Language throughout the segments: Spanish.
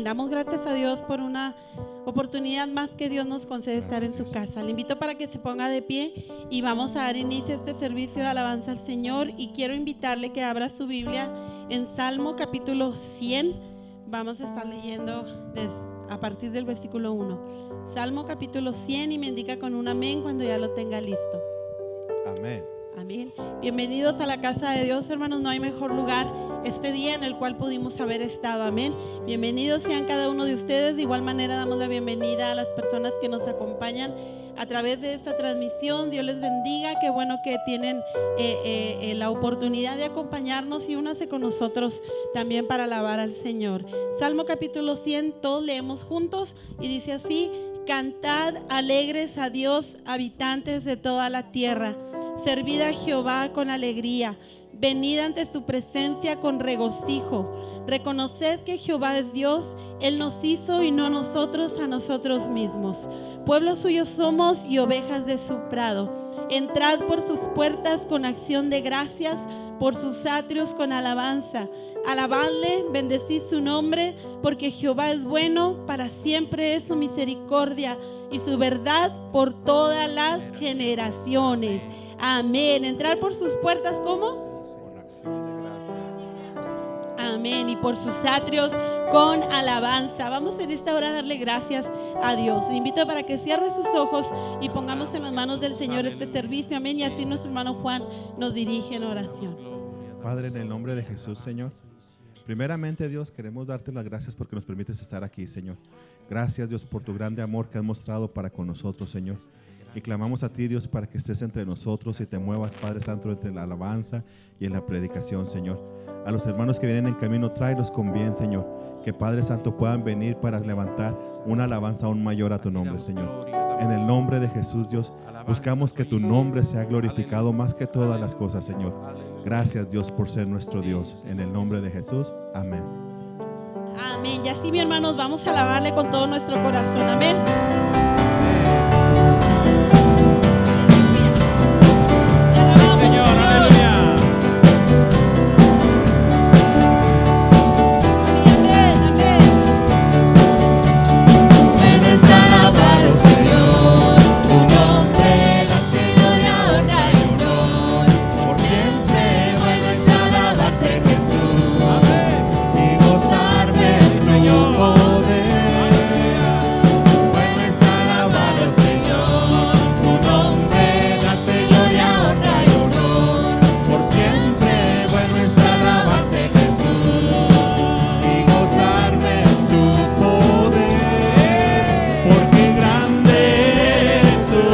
Damos gracias a Dios por una oportunidad más que Dios nos concede estar en su casa. Le invito para que se ponga de pie y vamos a dar inicio a este servicio de alabanza al Señor. Y quiero invitarle que abra su Biblia en Salmo capítulo 100. Vamos a estar leyendo a partir del versículo 1. Salmo capítulo 100 y me indica con un amén cuando ya lo tenga listo. Amén. Amén. Bienvenidos a la casa de Dios, hermanos. No hay mejor lugar este día en el cual pudimos haber estado. Amén. Bienvenidos sean cada uno de ustedes. De igual manera damos la bienvenida a las personas que nos acompañan a través de esta transmisión. Dios les bendiga. Qué bueno que tienen la oportunidad de acompañarnos y únase con nosotros también para alabar al Señor. Salmo capítulo 100, todos leemos juntos y dice así: cantad alegres a Dios, habitantes de toda la tierra. Servid a Jehová con alegría, venid ante su presencia con regocijo. Reconoced que Jehová es Dios, Él nos hizo y no nosotros a nosotros mismos. Pueblo suyo somos y ovejas de su prado. Entrad por sus puertas con acción de gracias, por sus atrios con alabanza. Alabadle, bendecid su nombre, porque Jehová es bueno, para siempre es su misericordia y su verdad por todas las generaciones. Amén. Entrar por sus puertas, ¿cómo? Con acción de gracias. Amén. Y por sus atrios con alabanza. Vamos en esta hora a darle gracias a Dios. Le invito para que cierre sus ojos y pongamos en las manos del Señor este servicio. Amén. Y así nuestro hermano Juan nos dirige en oración. Padre, en el nombre de Jesús, Señor. Primeramente, Dios, queremos darte las gracias porque nos permites estar aquí, Señor. Gracias, Dios, por tu grande amor que has mostrado para con nosotros, Señor. Y clamamos a ti, Dios, para que estés entre nosotros y te muevas, Padre Santo, entre la alabanza y en la predicación, Señor. A los hermanos que vienen en camino, tráelos con bien, Señor. Que, Padre Santo, puedan venir para levantar una alabanza aún mayor a tu nombre, Señor. En el nombre de Jesús, Dios, buscamos que tu nombre sea glorificado más que todas las cosas, Señor. Gracias, Dios, por ser nuestro Dios. En el nombre de Jesús, amén. Amén. Y así, mi hermanos, vamos a alabarle con todo nuestro corazón. Amén. Señor, aleluya. Amén, amén. Puedes alabar, oh Señor, tu nombre, darte gloria, honra y honor. Por siempre puedes alabarte, Jesús, y gozarme de tu poder. Puedes alabar, oh Señor, tu nombre, darte gloria, honra y honor. Por siempre puedes alabarte, Jesús, y gozarme de tu poder. Porque grande eres tú,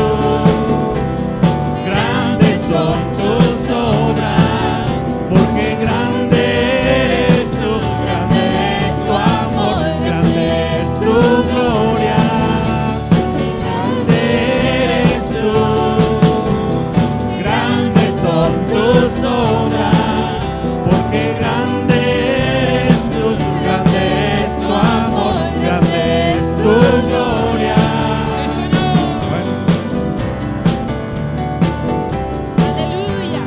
grandes son tus obras. Porque grande eres tú, grande es tu amor, grande es tu gloria. Grande eres tú, grandes son tus obras. Porque grande eres tú, grande es tu amor, grande es tu gloria. Aleluya.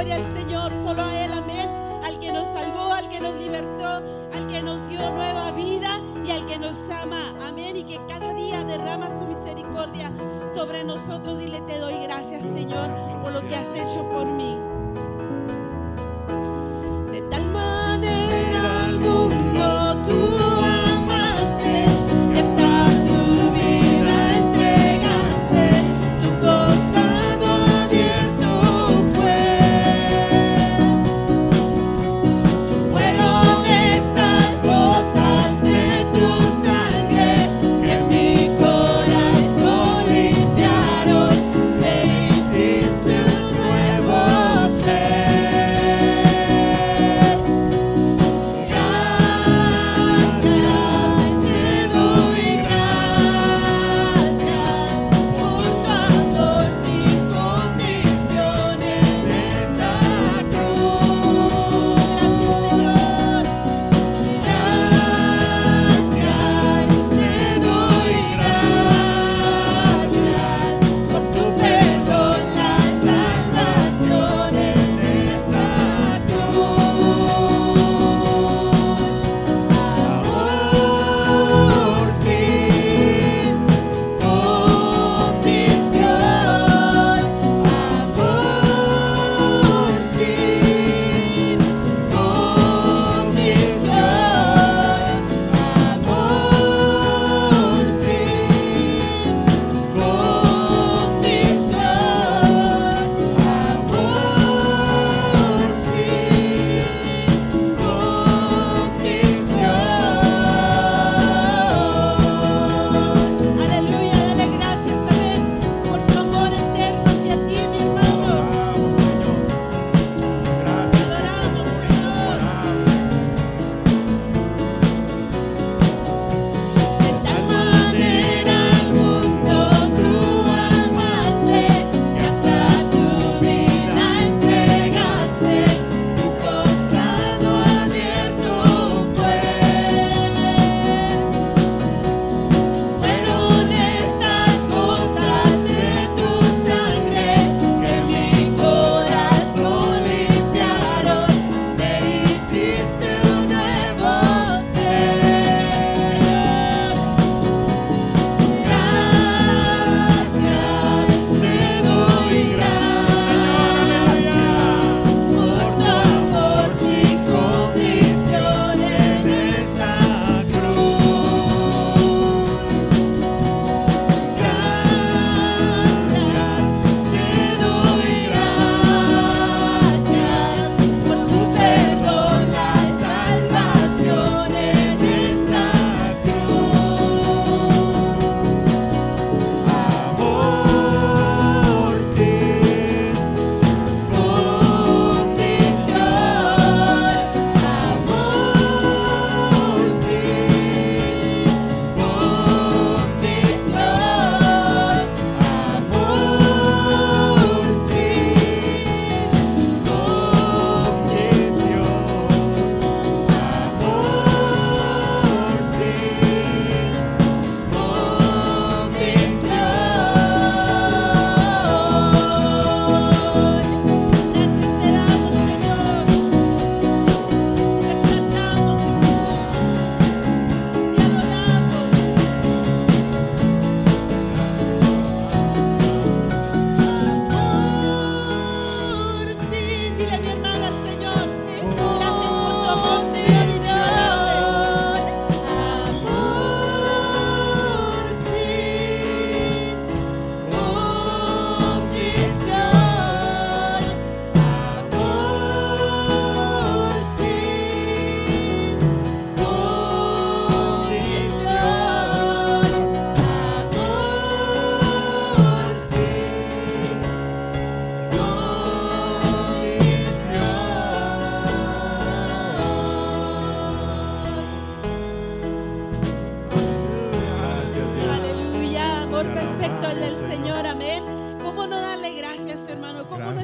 gloria al Señor, solo a Él, amén. Al que nos salvó, al que nos libertó, al que nos dio nueva vida y al que nos ama, amén. Y que cada día derrama su misericordia sobre nosotros. Dile, te doy gracias, Señor, por lo que has hecho por mí. De tal manera al mundo tú amaste, que hasta tu vida entregaste, tu costado abierto fue. Fueron esas gotas de tu sangre que mi corazón limpiaron, me hiciste un nuevo ser.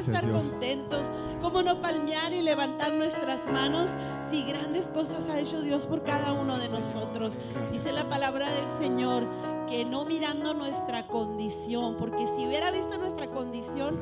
estar Dios. contentos, cómo no palmear y levantar nuestras manos si grandes cosas ha hecho Dios por cada uno de nosotros. Dice la palabra del Señor que no mirando nuestra condición, porque si hubiera visto nuestra condición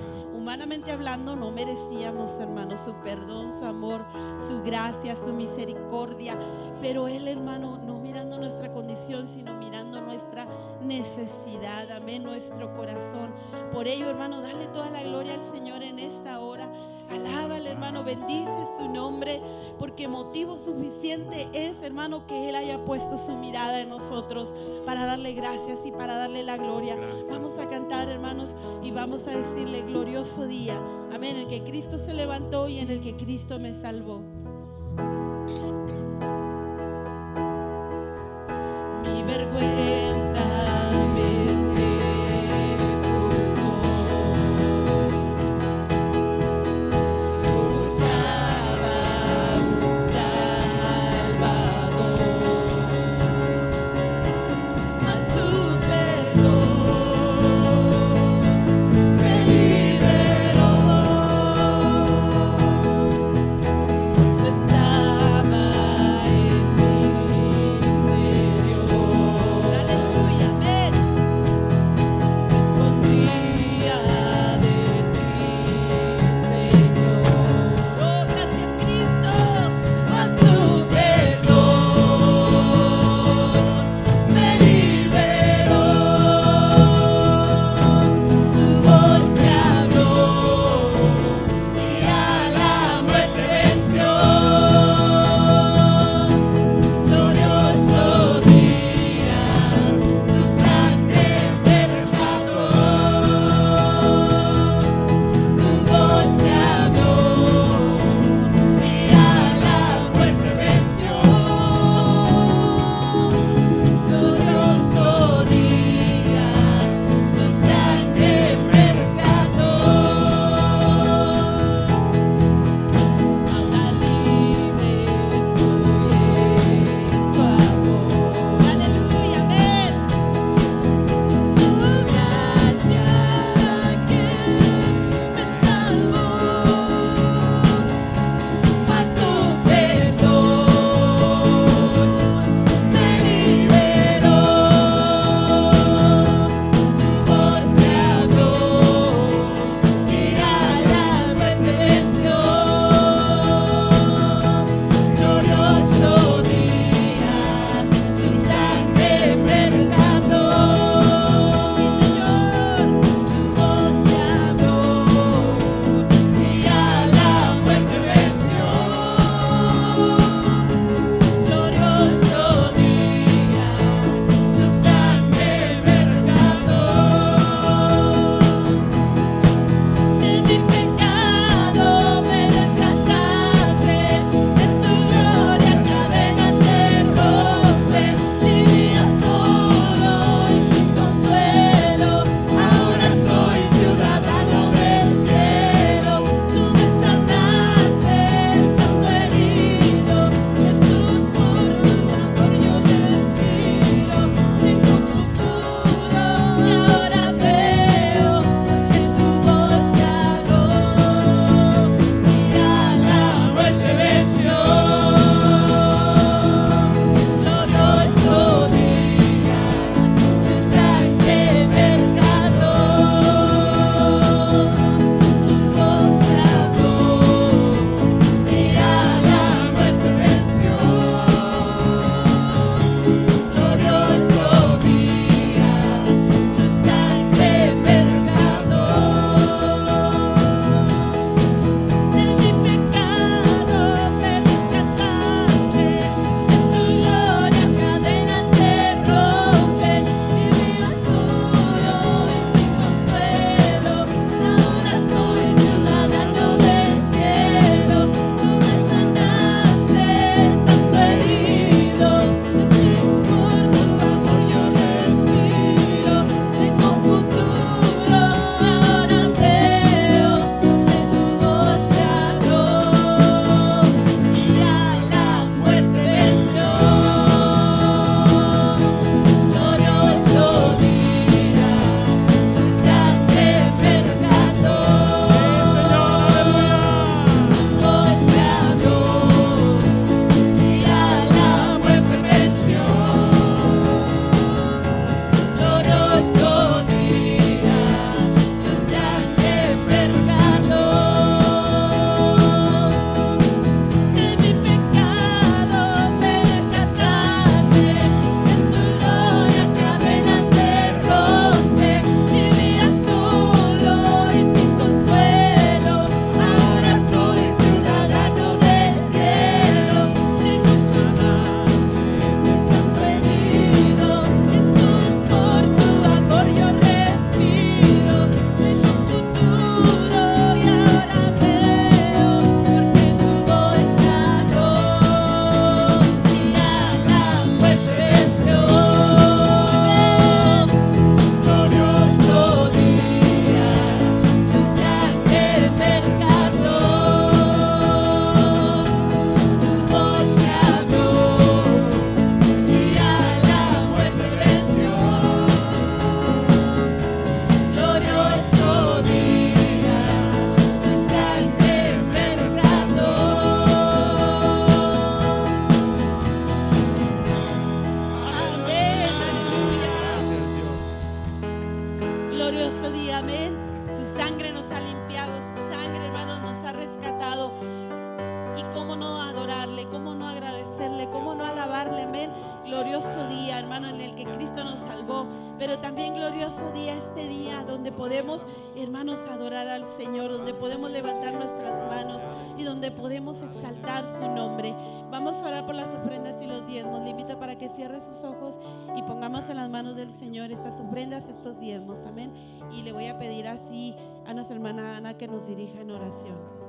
humanamente hablando no merecíamos, hermano, su perdón, su amor, su gracia, su misericordia. Pero Él, hermano, no mirando nuestra condición, sino mirando nuestra necesidad, amén, nuestro corazón. Por ello, hermano, dale toda la gloria al Señor en esta hora. Alábale, hermano, bendice su nombre, porque motivo suficiente es, hermano, que Él haya puesto su mirada en nosotros para darle gracias y para darle la gloria. Vamos a cantar, hermanos, y vamos a decirle: glorioso día, amén, en el que Cristo se levantó y en el que Cristo me salvó. Mi vergüenza me sepultó. Yo buscaba un Salvador, mas tu perdón me liberó. Tú estaba en mi interior. Su sangre nos ha limpiado, su sangre, hermanos, nos ha rescatado. Y cómo no adorarle, cómo no agradecerle, cómo no alabarle, amén. Glorioso día, hermano, en el que Cristo nos salvó, pero también glorioso día este día donde podemos, hermanos, adorar al Señor, donde podemos levantar nuestras manos y donde podemos exaltar su nombre. Vamos a orar por las ofrendas y los diezmos. Le invito para que cierre sus ojos y pongamos en las manos del Señor estas ofrendas, estos diezmos, amén. Y le voy a pedir así a nuestra hermana Ana que nos dirija en oración.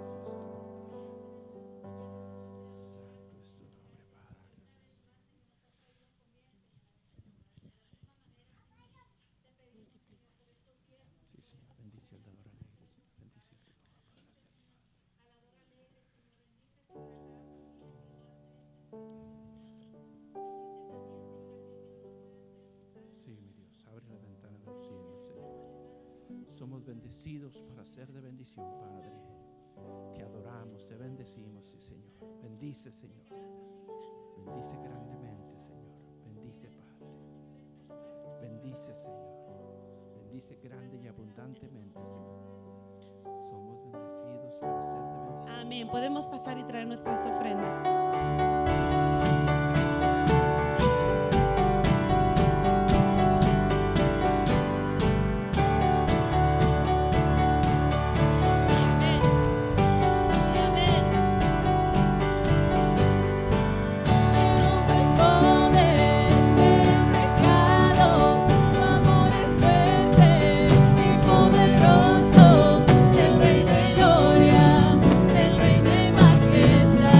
Somos bendecidos para ser de bendición, Padre. Te adoramos, te bendecimos, sí, Señor. Bendice, Señor. Bendice grandemente, Señor. Bendice, Padre. Bendice, Señor. Bendice grande y abundantemente, Señor. Somos bendecidos para ser de bendición. Amén. Podemos pasar y traer nuestras ofrendas. Poderoso, el Rey de Gloria, el Rey de Majestad.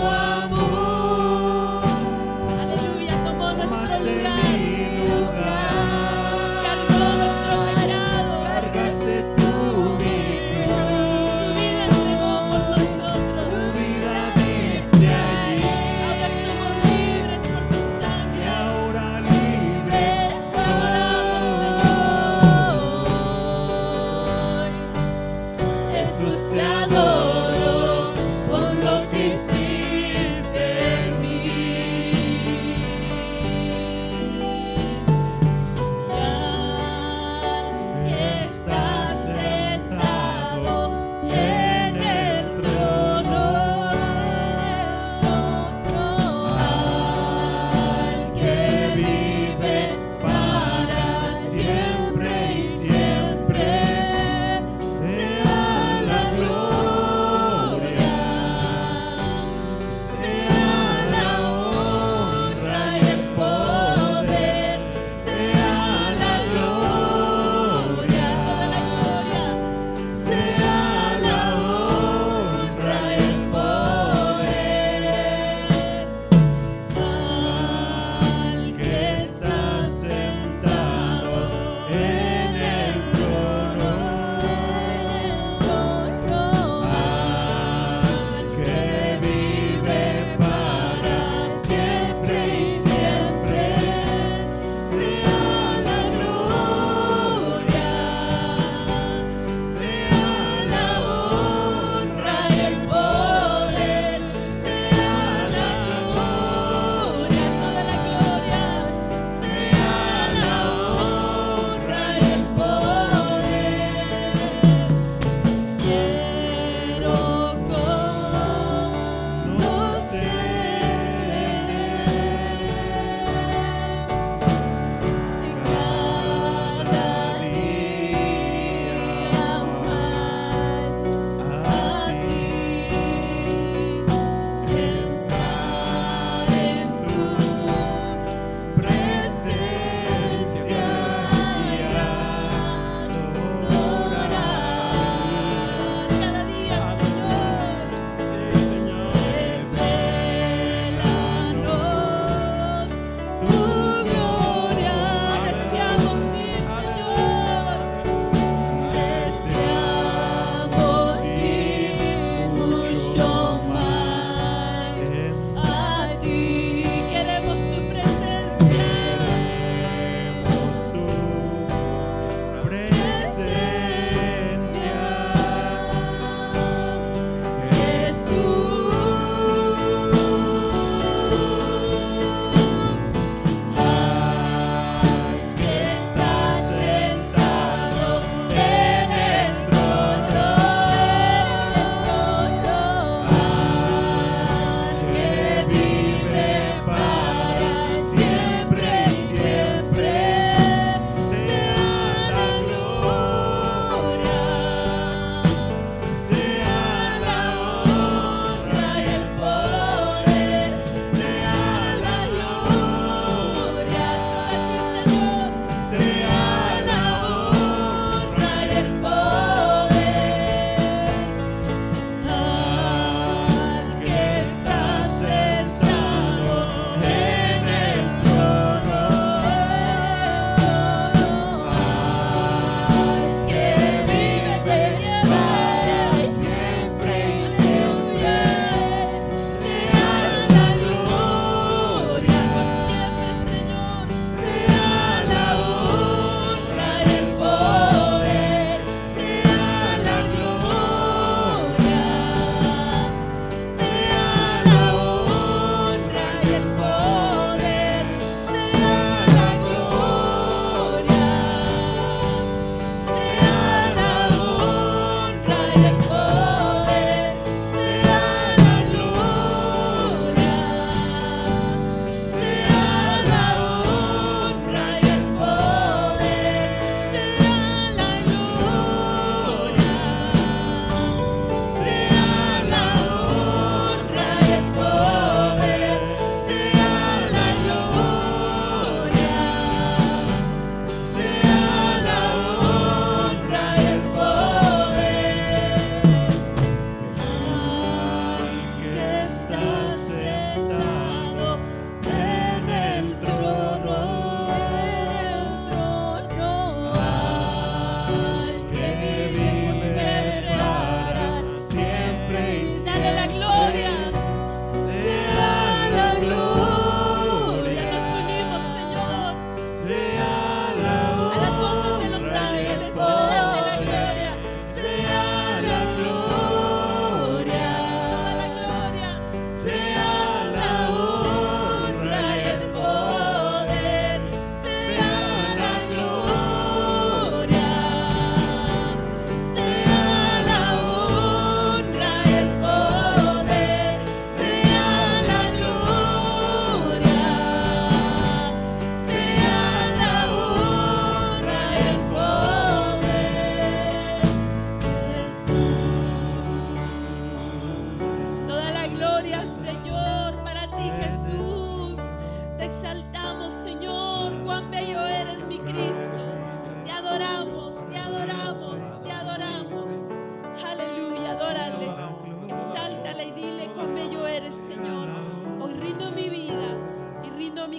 amor. Aleluya, tomó nuestro Tomaste lugar. mi lugar. Cargó nuestro pecado. Cargaste tú mi cruz. Su vida entregó por nosotros. Tu vida diste allí. Ahora somos libres por su Y sangre. ahora libre soy. Jesús, te adoro por lo que hiciste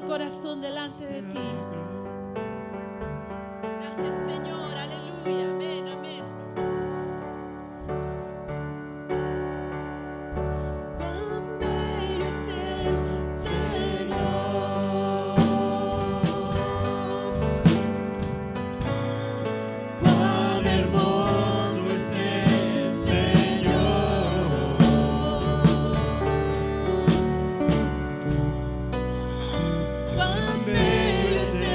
corazón delante de ti. Gracias, Señor. Aleluya. Amén, amén. Cuán bello es el Señor. Cuán hermoso es el Señor. Cuán bello es el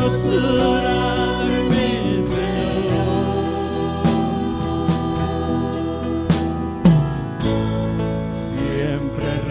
hermosura de mi Señor, siempre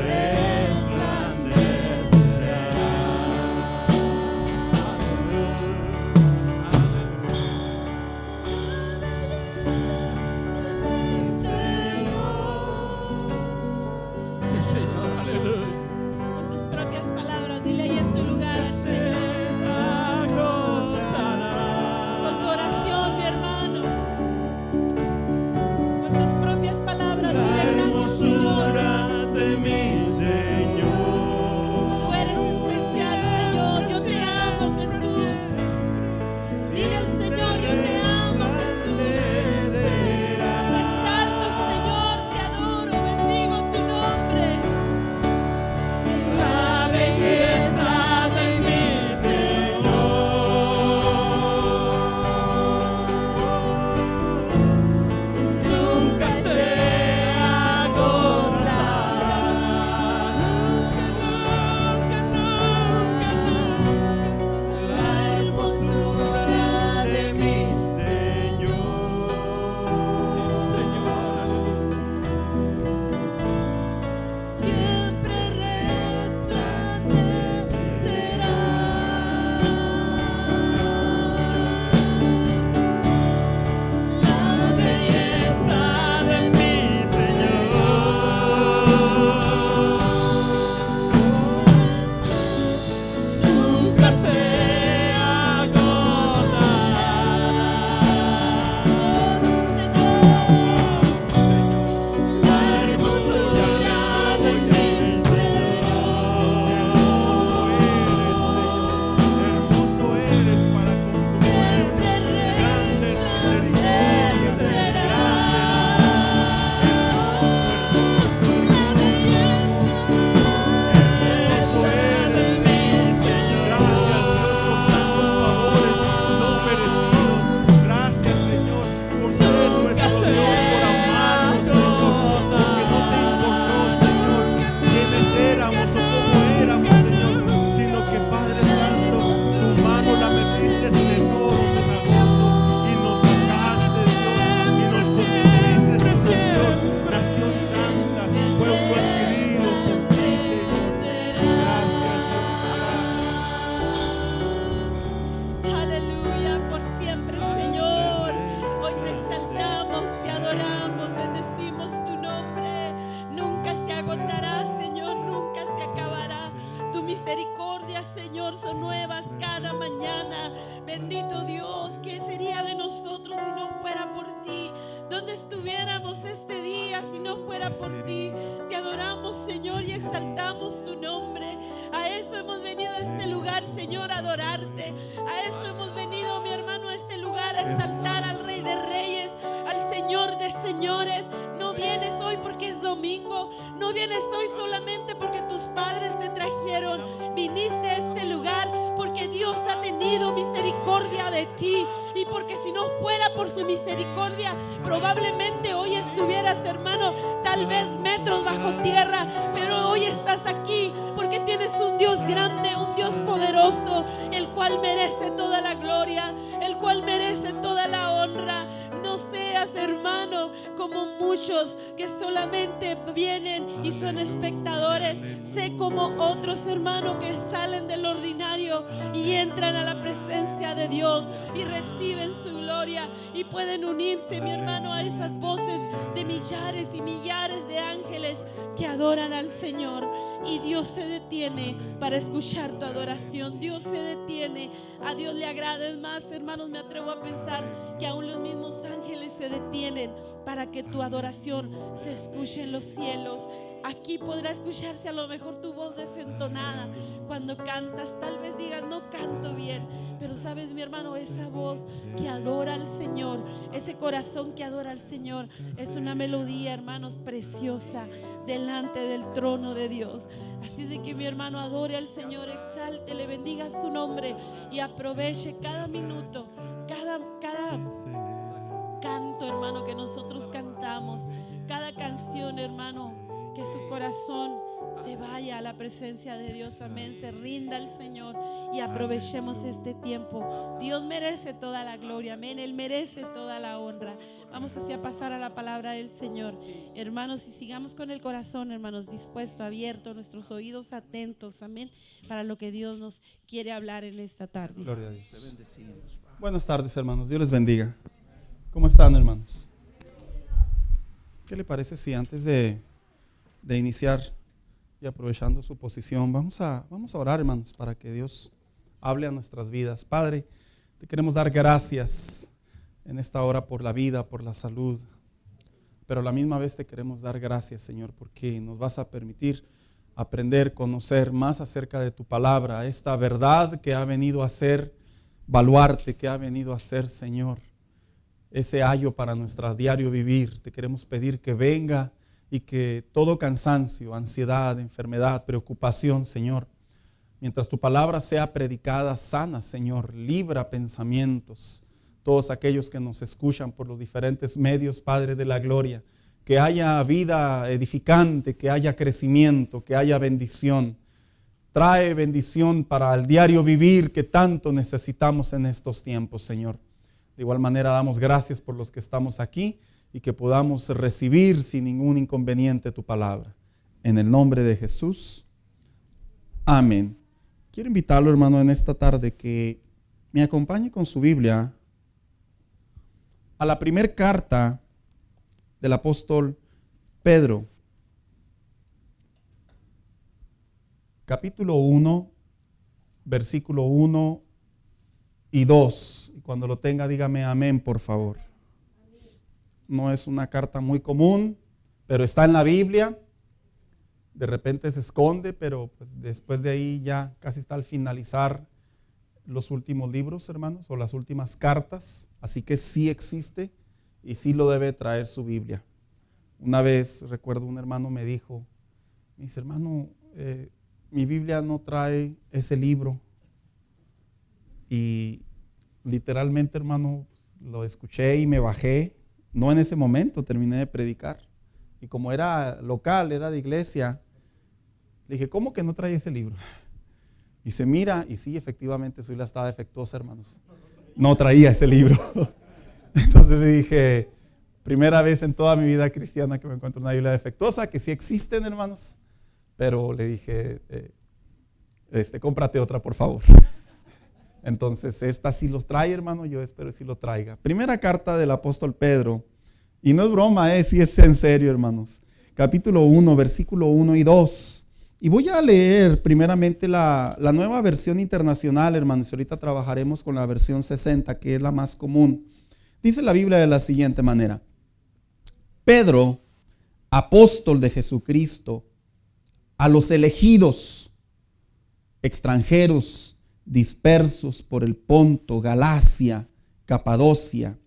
por ti. Te adoramos, Señor, y exaltamos tu nombre. A eso hemos venido a este lugar, Señor, a adorarte. A eso hemos venido, mi hermano, a este lugar a exaltar al Rey de Reyes, al Señor de Señores. No vienes hoy porque es domingo. No vienes hoy solamente porque tus padres te trajeron. Viniste a este lugar porque Dios ha tenido misericordia de ti. Y porque si no fuera por su misericordia, probablemente hoy estuvieras, hermano, tal vez metros bajo tierra. Pero hoy estás aquí porque tienes un Dios grande, un Dios poderoso, el cual merece toda la gloria, el cual merece toda la honra. No seas, hermano, como muchos que solamente vienen y son espectadores. Sé como otros, hermanos, que salen del ordinario y entran a la presencia de Dios y reciben su gloria y pueden unirse, mi hermano, a esas voces de millares y millares de ángeles que adoran al Señor. Y Dios se detiene para escuchar tu adoración. Dios se detiene. A Dios le agrada. Es más, hermanos, me atrevo a pensar que aún los mismos ángeles se detienen para que tu adoración se escuche en los cielos. Aquí podrá escucharse a lo mejor tu voz desentonada cuando cantas. Tal vez digas, no canto bien, pero sabes, mi hermano, esa voz que adora al Señor, ese corazón que adora al Señor, es una melodía, hermanos, preciosa delante del trono de Dios. Así de que, mi hermano, adore al Señor, exalte, le bendiga su nombre y aproveche cada minuto, cada canto, hermano, que nosotros cantamos, cada canción, hermano, que su corazón se vaya a la presencia de Dios, amén, se rinda al Señor y aprovechemos este tiempo. Dios merece toda la gloria, amén, Él merece toda la honra. Vamos así a pasar a la palabra del Señor, hermanos, y sigamos con el corazón, hermanos, dispuesto, abierto, nuestros oídos atentos, amén, para lo que Dios nos quiere hablar en esta tarde. Gloria a Dios. Te bendecimos, Padre. Buenas tardes, hermanos. Dios les bendiga. ¿Cómo están, hermanos? ¿Qué le parece si antes de iniciar y aprovechando su posición, vamos a orar, hermanos, para que Dios hable a nuestras vidas? Padre, te queremos dar gracias en esta hora por la vida, por la salud, pero a la misma vez te queremos dar gracias, Señor, porque nos vas a permitir aprender, conocer más acerca de tu palabra, esta verdad que ha venido a ser baluarte, que ha venido a ser, Señor, ese ayo para nuestro diario vivir. Te queremos pedir que venga y que todo cansancio, ansiedad, enfermedad, preocupación, Señor, mientras tu palabra sea predicada, sana, Señor, libra pensamientos, todos aquellos que nos escuchan por los diferentes medios, Padre de la gloria, que haya vida edificante, que haya crecimiento, que haya bendición. Trae bendición para el diario vivir que tanto necesitamos en estos tiempos, Señor. De igual manera damos gracias por los que estamos aquí y que podamos recibir sin ningún inconveniente tu palabra. En el nombre de Jesús. Amén. Quiero invitarlo, hermano, en esta tarde que me acompañe con su Biblia a la primera carta del apóstol Pedro. Capítulo 1, versículo 1 y 2. Y cuando lo tenga, dígame amén, por favor. No es una carta muy común, pero está en la Biblia. De repente se esconde, pero pues después de ahí ya casi está al finalizar los últimos libros, hermanos, o las últimas cartas. Así que sí existe y sí lo debe traer su Biblia. Una vez, recuerdo, un hermano me dijo, hermano, mi Biblia no trae ese libro. Y literalmente, hermano, lo escuché y me bajé. No en ese momento, terminé de predicar. Y como era local, era de iglesia, le dije, ¿cómo que no trae ese libro? Y se mira, y sí, efectivamente, su Biblia estaba defectuosa, hermanos. No traía ese libro. Entonces le dije, primera vez en toda mi vida cristiana que me encuentro una Biblia defectuosa, que sí existen, hermanos. Pero le dije, cómprate otra, por favor. Entonces, esta sí los trae, hermano, yo espero que sí lo traiga. Primera carta del apóstol Pedro, y no es broma, sí es en serio, hermanos. Capítulo 1, versículo 1 y 2. Y voy a leer primeramente la nueva versión internacional, hermanos. Ahorita trabajaremos con la versión 60, que es la más común. Dice la Biblia de la siguiente manera. Pedro, apóstol de Jesucristo, a los elegidos, extranjeros, dispersos por el Ponto, Galacia, Capadocia,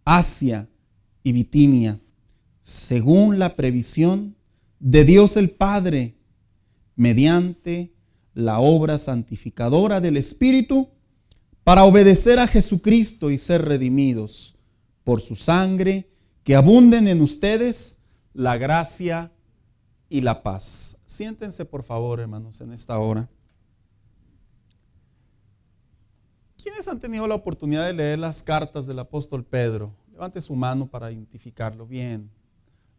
Asia y Bitinia, según la previsión de Dios el Padre, mediante la obra santificadora del Espíritu, para obedecer a Jesucristo y ser redimidos por su sangre, que abunden en ustedes la gracia y la paz. Siéntense, por favor, hermanos, en esta hora. ¿Quiénes han tenido la oportunidad de leer las cartas del apóstol Pedro? Levante su mano para identificarlo bien.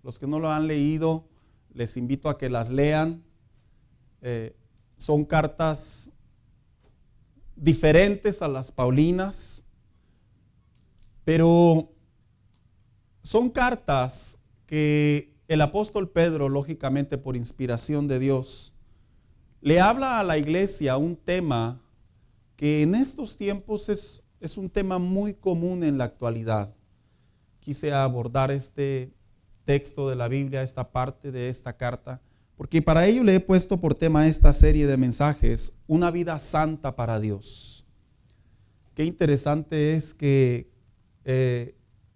Los que no lo han leído, les invito a que las lean. Son cartas diferentes a las paulinas, pero son cartas que el apóstol Pedro, lógicamente por inspiración de Dios, le habla a la iglesia un tema que en estos tiempos es un tema muy común en la actualidad. Quise abordar este texto de la Biblia, esta parte de esta carta, porque para ello le he puesto por tema esta serie de mensajes, una vida santa para Dios. Qué interesante es que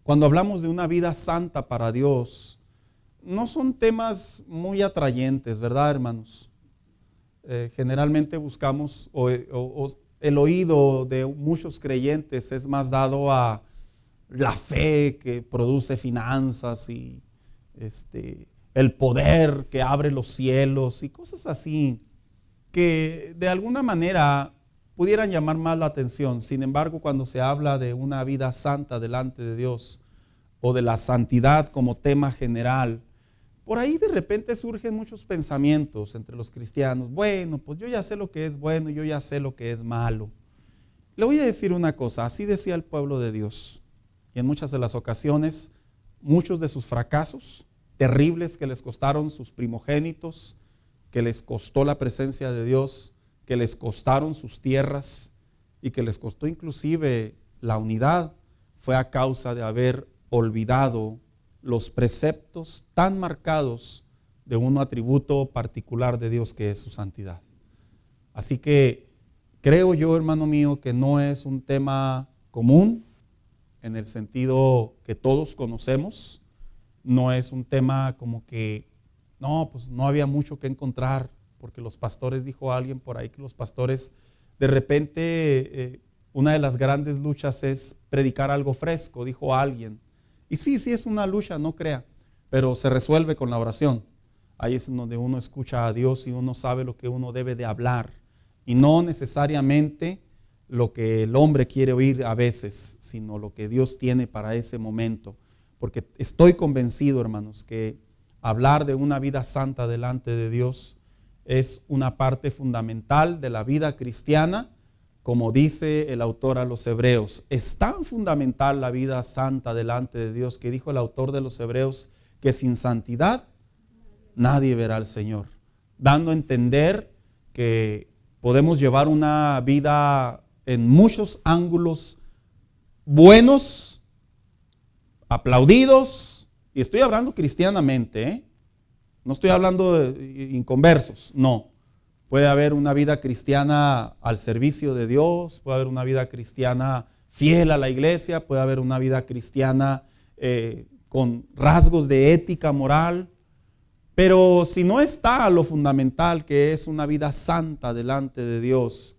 cuando hablamos de una vida santa para Dios, no son temas muy atrayentes, ¿verdad, hermanos? Generalmente buscamos, el oído de muchos creyentes es más dado a la fe que produce finanzas y el poder que abre los cielos y cosas así que de alguna manera pudieran llamar más la atención. Sin embargo, cuando se habla de una vida santa delante de Dios o de la santidad como tema general, por ahí de repente surgen muchos pensamientos entre los cristianos. Bueno, pues yo ya sé lo que es bueno, yo ya sé lo que es malo. Le voy a decir una cosa, así decía el pueblo de Dios. Y en muchas de las ocasiones, muchos de sus fracasos terribles que les costaron sus primogénitos, que les costó la presencia de Dios, que les costaron sus tierras y que les costó inclusive la unidad, fue a causa de haber olvidado los preceptos tan marcados de un atributo particular de Dios que es su santidad. Así que creo yo, hermano mío, que no es un tema común en el sentido que todos conocemos, no es un tema como que no, pues no había mucho que encontrar, porque los pastores, dijo alguien por ahí que los pastores de repente una de las grandes luchas es predicar algo fresco, dijo alguien. Y sí es una lucha, no crea, pero se resuelve con la oración. Ahí es donde uno escucha a Dios y uno sabe lo que uno debe de hablar y no necesariamente lo que el hombre quiere oír a veces, sino lo que Dios tiene para ese momento. Porque estoy convencido, hermanos, que hablar de una vida santa delante de Dios es una parte fundamental de la vida cristiana, como dice el autor a los Hebreos. Es tan fundamental la vida santa delante de Dios que dijo el autor de los Hebreos que sin santidad nadie verá al Señor, dando a entender que podemos llevar una vida en muchos ángulos buenos, aplaudidos, y estoy hablando cristianamente, no estoy hablando de inconversos, no. Puede haber una vida cristiana al servicio de Dios, puede haber una vida cristiana fiel a la iglesia, puede haber una vida cristiana con rasgos de ética moral, pero si no está lo fundamental que es una vida santa delante de Dios,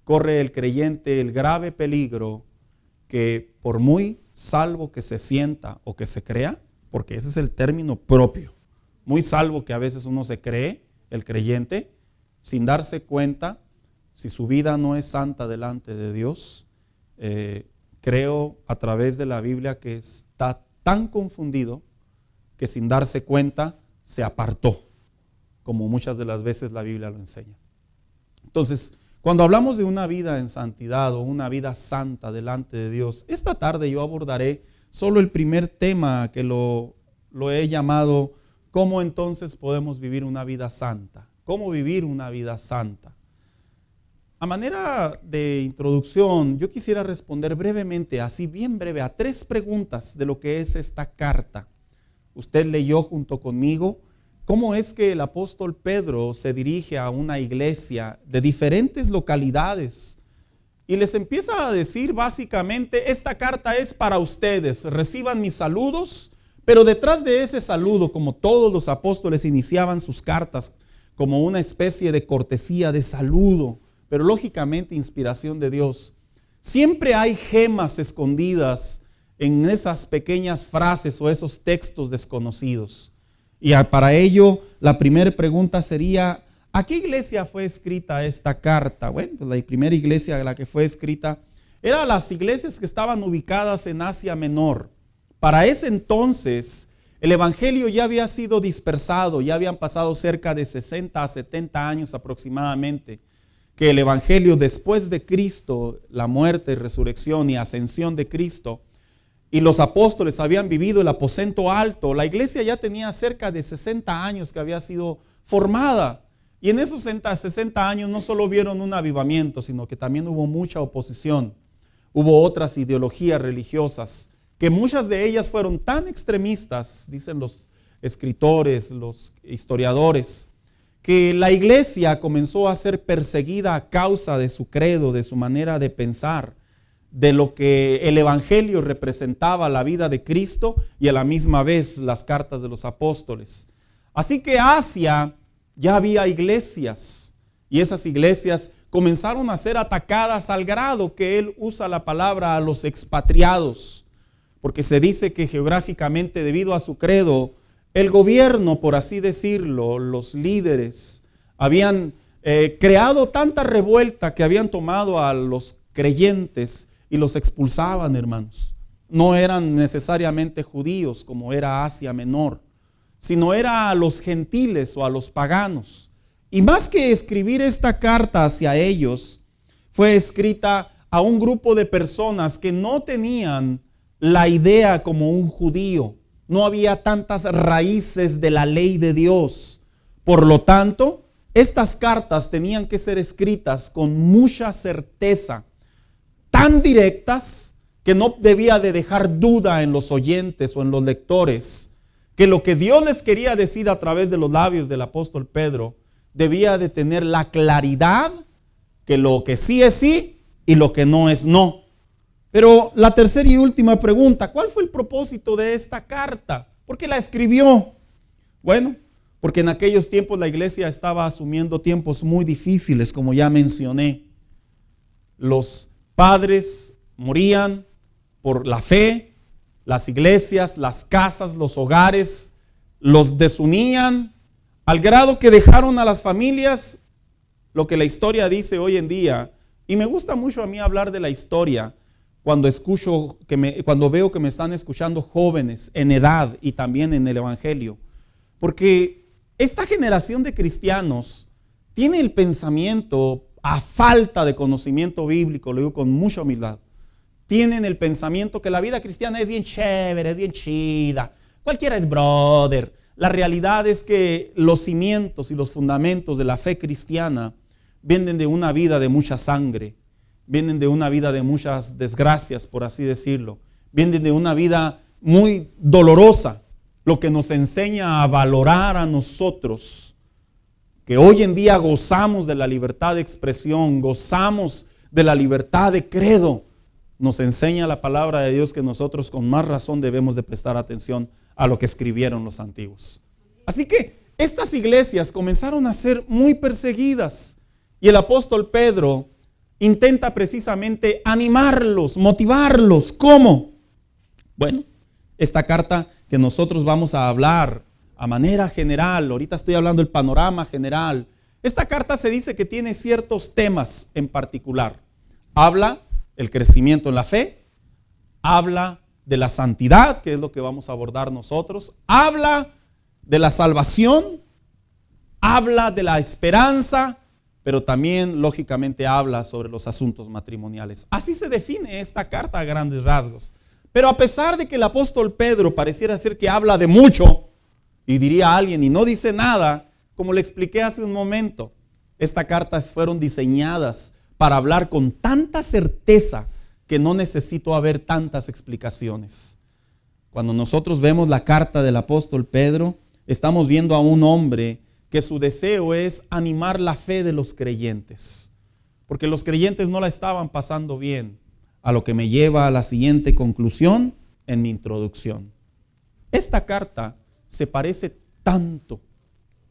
corre el creyente el grave peligro que por muy salvo que se sienta o que se crea, porque ese es el término propio, muy salvo que a veces uno se cree, el creyente, sin darse cuenta, si su vida no es santa delante de Dios, creo a través de la Biblia que está tan confundido que sin darse cuenta se apartó, como muchas de las veces la Biblia lo enseña. Entonces, cuando hablamos de una vida en santidad o una vida santa delante de Dios, esta tarde yo abordaré solo el primer tema que lo he llamado ¿cómo entonces podemos vivir una vida santa? ¿Cómo vivir una vida santa? A manera de introducción, yo quisiera responder brevemente, así bien breve, a 3 preguntas de lo que es esta carta. Usted leyó junto conmigo cómo es que el apóstol Pedro se dirige a una iglesia de diferentes localidades y les empieza a decir básicamente, esta carta es para ustedes, reciban mis saludos, pero detrás de ese saludo, como todos los apóstoles iniciaban sus cartas como una especie de cortesía de saludo, pero lógicamente inspiración de Dios, siempre hay gemas escondidas en esas pequeñas frases o esos textos desconocidos. Y para ello, la primera pregunta sería, ¿a qué iglesia fue escrita esta carta? Bueno, pues la primera iglesia a la que fue escrita eran las iglesias que estaban ubicadas en Asia Menor. Para ese entonces, el evangelio ya había sido dispersado, ya habían pasado cerca de 60 a 70 años aproximadamente, que el evangelio después de Cristo, la muerte, resurrección y ascensión de Cristo, y los apóstoles habían vivido el aposento alto. La iglesia ya tenía cerca de 60 años que había sido formada. Y en esos 60 años no solo vieron un avivamiento, sino que también hubo mucha oposición. Hubo otras ideologías religiosas, que muchas de ellas fueron tan extremistas, dicen los escritores, los historiadores, que la iglesia comenzó a ser perseguida a causa de su credo, de su manera de pensar, de lo que el evangelio representaba, la vida de Cristo y a la misma vez las cartas de los apóstoles. Así que Asia ya había iglesias y esas iglesias comenzaron a ser atacadas al grado que él usa la palabra a los expatriados, porque se dice que geográficamente debido a su credo el gobierno, por así decirlo, los líderes, habían creado tanta revuelta que habían tomado a los creyentes y los expulsaban, hermanos. No eran necesariamente judíos como era Asia Menor, sino era a los gentiles o a los paganos. Y más que escribir esta carta hacia ellos, fue escrita a un grupo de personas que no tenían la idea como un judío. No había tantas raíces de la ley de Dios. Por lo tanto, estas cartas tenían que ser escritas con mucha certeza, tan directas que no debía de dejar duda en los oyentes o en los lectores, que lo que Dios les quería decir a través de los labios del apóstol Pedro debía de tener la claridad que lo que sí es sí y lo que no es no. Pero la tercera y última pregunta, ¿cuál fue el propósito de esta carta? ¿Por qué la escribió? Bueno, porque en aquellos tiempos la iglesia estaba asumiendo tiempos muy difíciles, como ya mencioné. Los padres morían por la fe, las iglesias, las casas, los hogares los desunían al grado que dejaron a las familias lo que la historia dice hoy en día. Y me gusta mucho a mí hablar de la historia cuando cuando veo que me están escuchando jóvenes en edad y también en el evangelio, porque esta generación de cristianos tiene el pensamiento, a falta de conocimiento bíblico, lo digo con mucha humildad, tienen el pensamiento que la vida cristiana es bien chévere, es bien chida, cualquiera es brother. La realidad es que los cimientos y los fundamentos de la fe cristiana vienen de una vida de mucha sangre, vienen de una vida de muchas desgracias, por así decirlo, vienen de una vida muy dolorosa, lo que nos enseña a valorar a nosotros, que hoy en día gozamos de la libertad de expresión, gozamos de la libertad de credo. Nos enseña la palabra de Dios que nosotros con más razón debemos de prestar atención a lo que escribieron los antiguos. Así que estas iglesias comenzaron a ser muy perseguidas y el apóstol Pedro intenta precisamente animarlos, motivarlos. ¿Cómo? Bueno, esta carta que nosotros vamos a hablar a manera general, ahorita estoy hablando del panorama general. Esta carta se dice que tiene ciertos temas en particular. Habla del crecimiento en la fe, habla de la santidad, que es lo que vamos a abordar nosotros, habla de la salvación, habla de la esperanza, pero también lógicamente habla sobre los asuntos matrimoniales. Así se define esta carta a grandes rasgos. Pero a pesar de que el apóstol Pedro pareciera ser que habla de mucho, y diría alguien, y no dice nada, como le expliqué hace un momento, estas cartas fueron diseñadas para hablar con tanta certeza que no necesito haber tantas explicaciones. Cuando nosotros vemos la carta del apóstol Pedro, estamos viendo a un hombre que su deseo es animar la fe de los creyentes, porque los creyentes no la estaban pasando bien, a lo que me lleva a la siguiente conclusión en mi introducción. Esta carta se parece tanto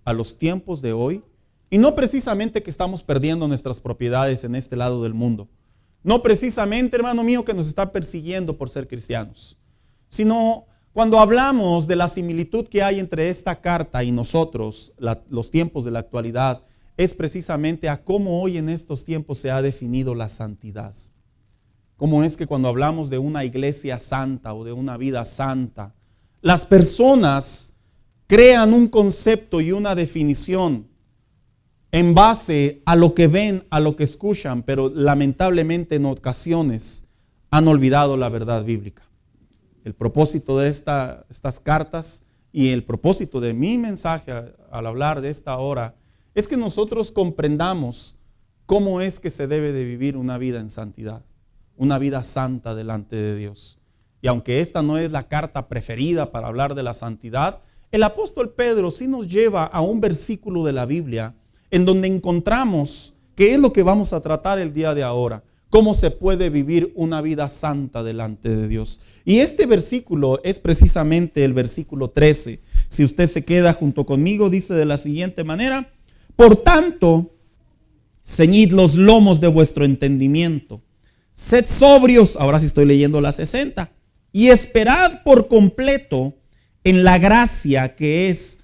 a los tiempos de hoy, y no precisamente que estamos perdiendo nuestras propiedades en este lado del mundo, no precisamente, hermano mío, que nos está persiguiendo por ser cristianos, sino cuando hablamos de la similitud que hay entre esta carta y nosotros, los tiempos de la actualidad, es precisamente a cómo hoy en estos tiempos se ha definido la santidad. Cómo es que cuando hablamos de una iglesia santa o de una vida santa, las personas crean un concepto y una definición en base a lo que ven, a lo que escuchan, pero lamentablemente en ocasiones han olvidado la verdad bíblica. El propósito de estas cartas y el propósito de mi mensaje al hablar de esta hora es que nosotros comprendamos cómo es que se debe de vivir una vida en santidad, una vida santa delante de Dios. Y aunque esta no es la carta preferida para hablar de la santidad, el apóstol Pedro sí nos lleva a un versículo de la Biblia en donde encontramos qué es lo que vamos a tratar el día de ahora, cómo se puede vivir una vida santa delante de Dios. Y este versículo es precisamente el versículo 13. Si usted se queda junto conmigo, dice de la siguiente manera: por tanto, ceñid los lomos de vuestro entendimiento, sed sobrios, ahora sí estoy leyendo la 60, y esperad por completo en la gracia que es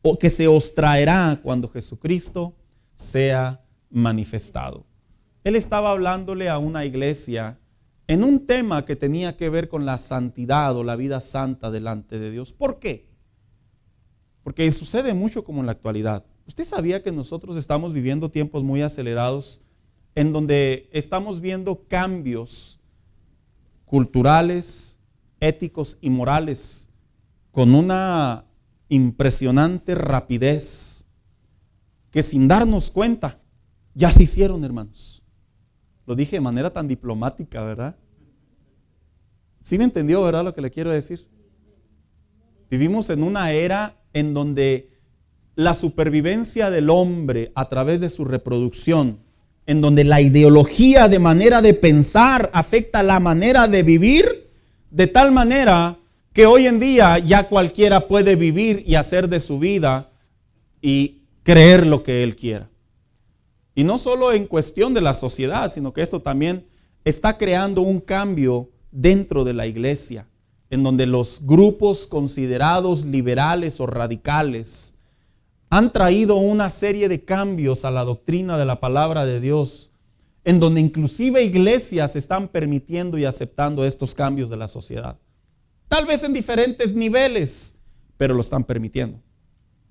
o que se os traerá cuando Jesucristo sea manifestado. Él estaba hablándole a una iglesia en un tema que tenía que ver con la santidad o la vida santa delante de Dios. ¿Por qué? Porque sucede mucho como en la actualidad. ¿Usted sabía que nosotros estamos viviendo tiempos muy acelerados en donde estamos viendo cambios culturales, éticos y morales con una impresionante rapidez que sin darnos cuenta ya se hicieron, hermanos? Lo dije de manera tan diplomática, ¿verdad? ¿Sí me entendió, verdad, lo que le quiero decir? Vivimos en una era en donde la supervivencia del hombre a través de su reproducción, en donde la ideología de manera de pensar afecta la manera de vivir, de tal manera que hoy en día ya cualquiera puede vivir y hacer de su vida y creer lo que él quiera. Y no solo en cuestión de la sociedad, sino que esto también está creando un cambio dentro de la iglesia, en donde los grupos considerados liberales o radicales han traído una serie de cambios a la doctrina de la palabra de Dios, en donde inclusive iglesias están permitiendo y aceptando estos cambios de la sociedad. Tal vez en diferentes niveles, pero lo están permitiendo.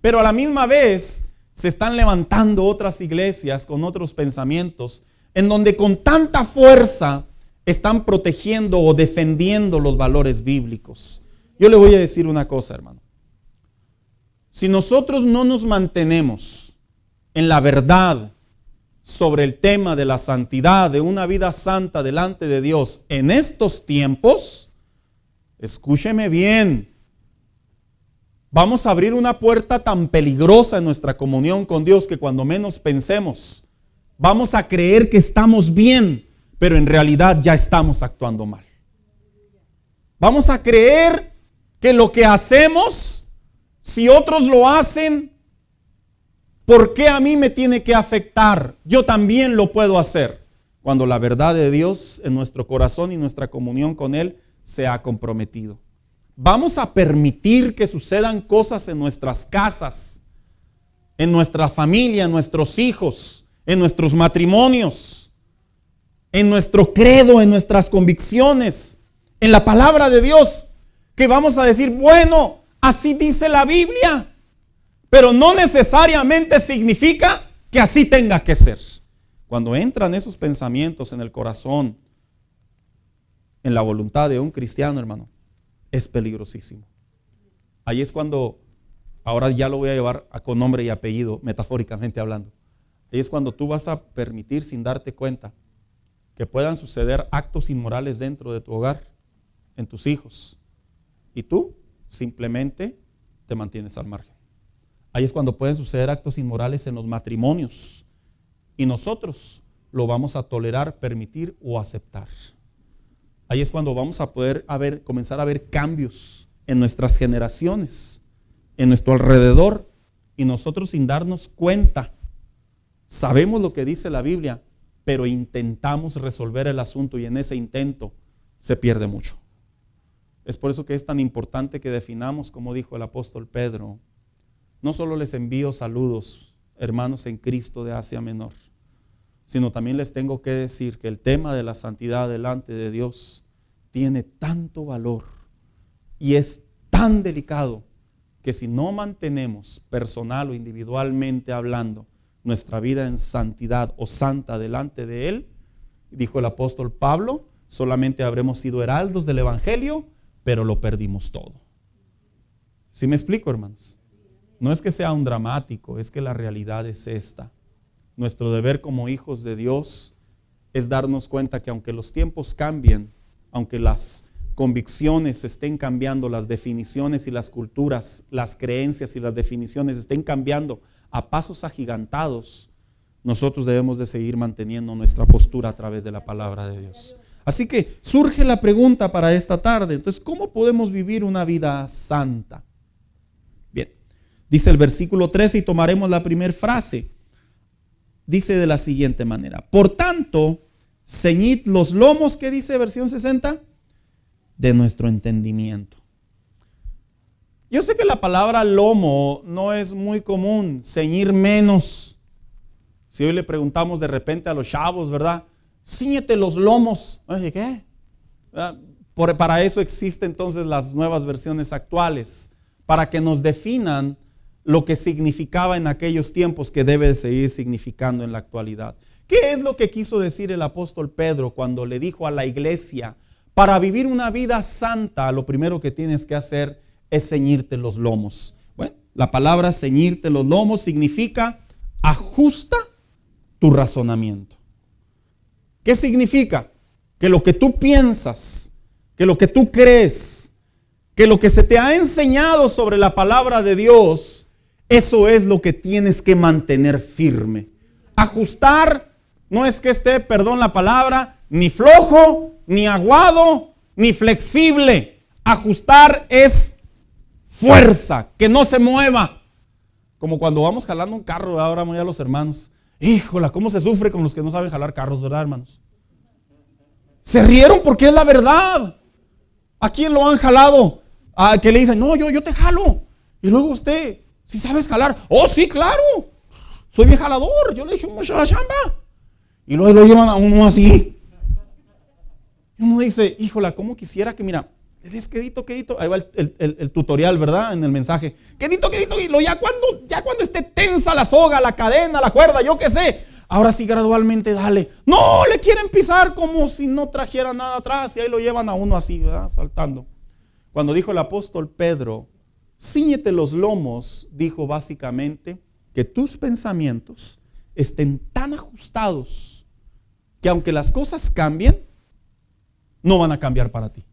Pero a la misma vez se están levantando otras iglesias con otros pensamientos, en donde con tanta fuerza están protegiendo o defendiendo los valores bíblicos. Yo le voy a decir una cosa, hermano. Si nosotros no nos mantenemos en la verdad sobre el tema de la santidad, de una vida santa delante de Dios en estos tiempos, escúcheme bien, vamos a abrir una puerta tan peligrosa en nuestra comunión con Dios que cuando menos pensemos, vamos a creer que estamos bien, pero en realidad ya estamos actuando mal. Vamos a creer que lo que hacemos, si otros lo hacen, ¿por qué a mí me tiene que afectar? Yo también lo puedo hacer. Cuando la verdad de Dios en nuestro corazón y nuestra comunión con Él se ha comprometido. Vamos a permitir que sucedan cosas en nuestras casas, en nuestra familia, en nuestros hijos, en nuestros matrimonios, en nuestro credo, en nuestras convicciones, en la palabra de Dios, que vamos a decir, bueno, así dice la Biblia, pero no necesariamente significa que así tenga que ser. Cuando entran esos pensamientos en el corazón, en la voluntad de un cristiano, hermano, es peligrosísimo. Ahí es cuando, ahora ya lo voy a llevar con nombre y apellido, metafóricamente hablando. Ahí es cuando tú vas a permitir sin darte cuenta que puedan suceder actos inmorales dentro de tu hogar, en tus hijos, y tú simplemente te mantienes al margen. Ahí es cuando pueden suceder actos inmorales en los matrimonios y nosotros lo vamos a tolerar, permitir o aceptar. Ahí es cuando vamos a poder comenzar a ver cambios en nuestras generaciones, en nuestro alrededor, y nosotros sin darnos cuenta sabemos lo que dice la Biblia, pero intentamos resolver el asunto y en ese intento se pierde mucho. Es por eso que es tan importante que definamos, como dijo el apóstol Pedro, no solo les envío saludos, hermanos en Cristo de Asia Menor, sino también les tengo que decir que el tema de la santidad delante de Dios tiene tanto valor y es tan delicado que si no mantenemos personal o individualmente hablando nuestra vida en santidad o santa delante de Él, dijo el apóstol Pablo, solamente habremos sido heraldos del Evangelio, pero lo perdimos todo. ¿Sí me explico, hermanos? No es que sea un dramático, es que la realidad es esta. Nuestro deber como hijos de Dios es darnos cuenta que aunque los tiempos cambien, aunque las convicciones estén cambiando, las definiciones y las culturas, las creencias y las definiciones estén cambiando a pasos agigantados, nosotros debemos de seguir manteniendo nuestra postura a través de la palabra de Dios. Así que surge la pregunta para esta tarde. Entonces, ¿cómo podemos vivir una vida santa? Bien, dice el versículo 13 y tomaremos la primera frase. Dice de la siguiente manera: por tanto, ceñid los lomos, ¿qué dice versión 60? De nuestro entendimiento. Yo sé que la palabra lomo no es muy común, ceñir menos. Si hoy le preguntamos de repente a los chavos, ¿verdad? Cíñete los lomos. Oye, ¿qué? Para eso existen entonces las nuevas versiones actuales, para que nos definan lo que significaba en aquellos tiempos que debe de seguir significando en la actualidad. ¿Qué es lo que quiso decir el apóstol Pedro cuando le dijo a la iglesia, para vivir una vida santa, lo primero que tienes que hacer es ceñirte los lomos? Bueno, la palabra ceñirte los lomos significa ajusta tu razonamiento. ¿Qué significa? Que lo que tú piensas, que lo que tú crees, que lo que se te ha enseñado sobre la palabra de Dios, eso es lo que tienes que mantener firme. Ajustar no es que esté, perdón la palabra, ni flojo, ni aguado, ni flexible. Ajustar es fuerza, que no se mueva. Como cuando vamos jalando un carro, ahora muy a los hermanos. Híjola, cómo se sufre con los que no saben jalar carros, ¿verdad, hermanos? Se rieron porque es la verdad. ¿A quién lo han jalado? A que le dicen, no, yo te jalo. Y luego usted, si sabes jalar, oh sí, claro, soy bien jalador, yo le echo mucho a la chamba. Y luego lo llevan a uno así. Y uno dice, híjola, cómo quisiera que, mira, le des quedito. Ahí va el tutorial, ¿verdad? En el mensaje. Quedito. Y lo ya cuando esté tensa la soga, la cadena, la cuerda, yo qué sé. Ahora sí gradualmente dale. No, le quieren pisar como si no trajera nada atrás. Y ahí lo llevan a uno así, ¿verdad? Saltando. Cuando dijo el apóstol Pedro, cíñete los lomos, dijo básicamente que tus pensamientos estén tan ajustados que aunque las cosas cambien, no van a cambiar para ti.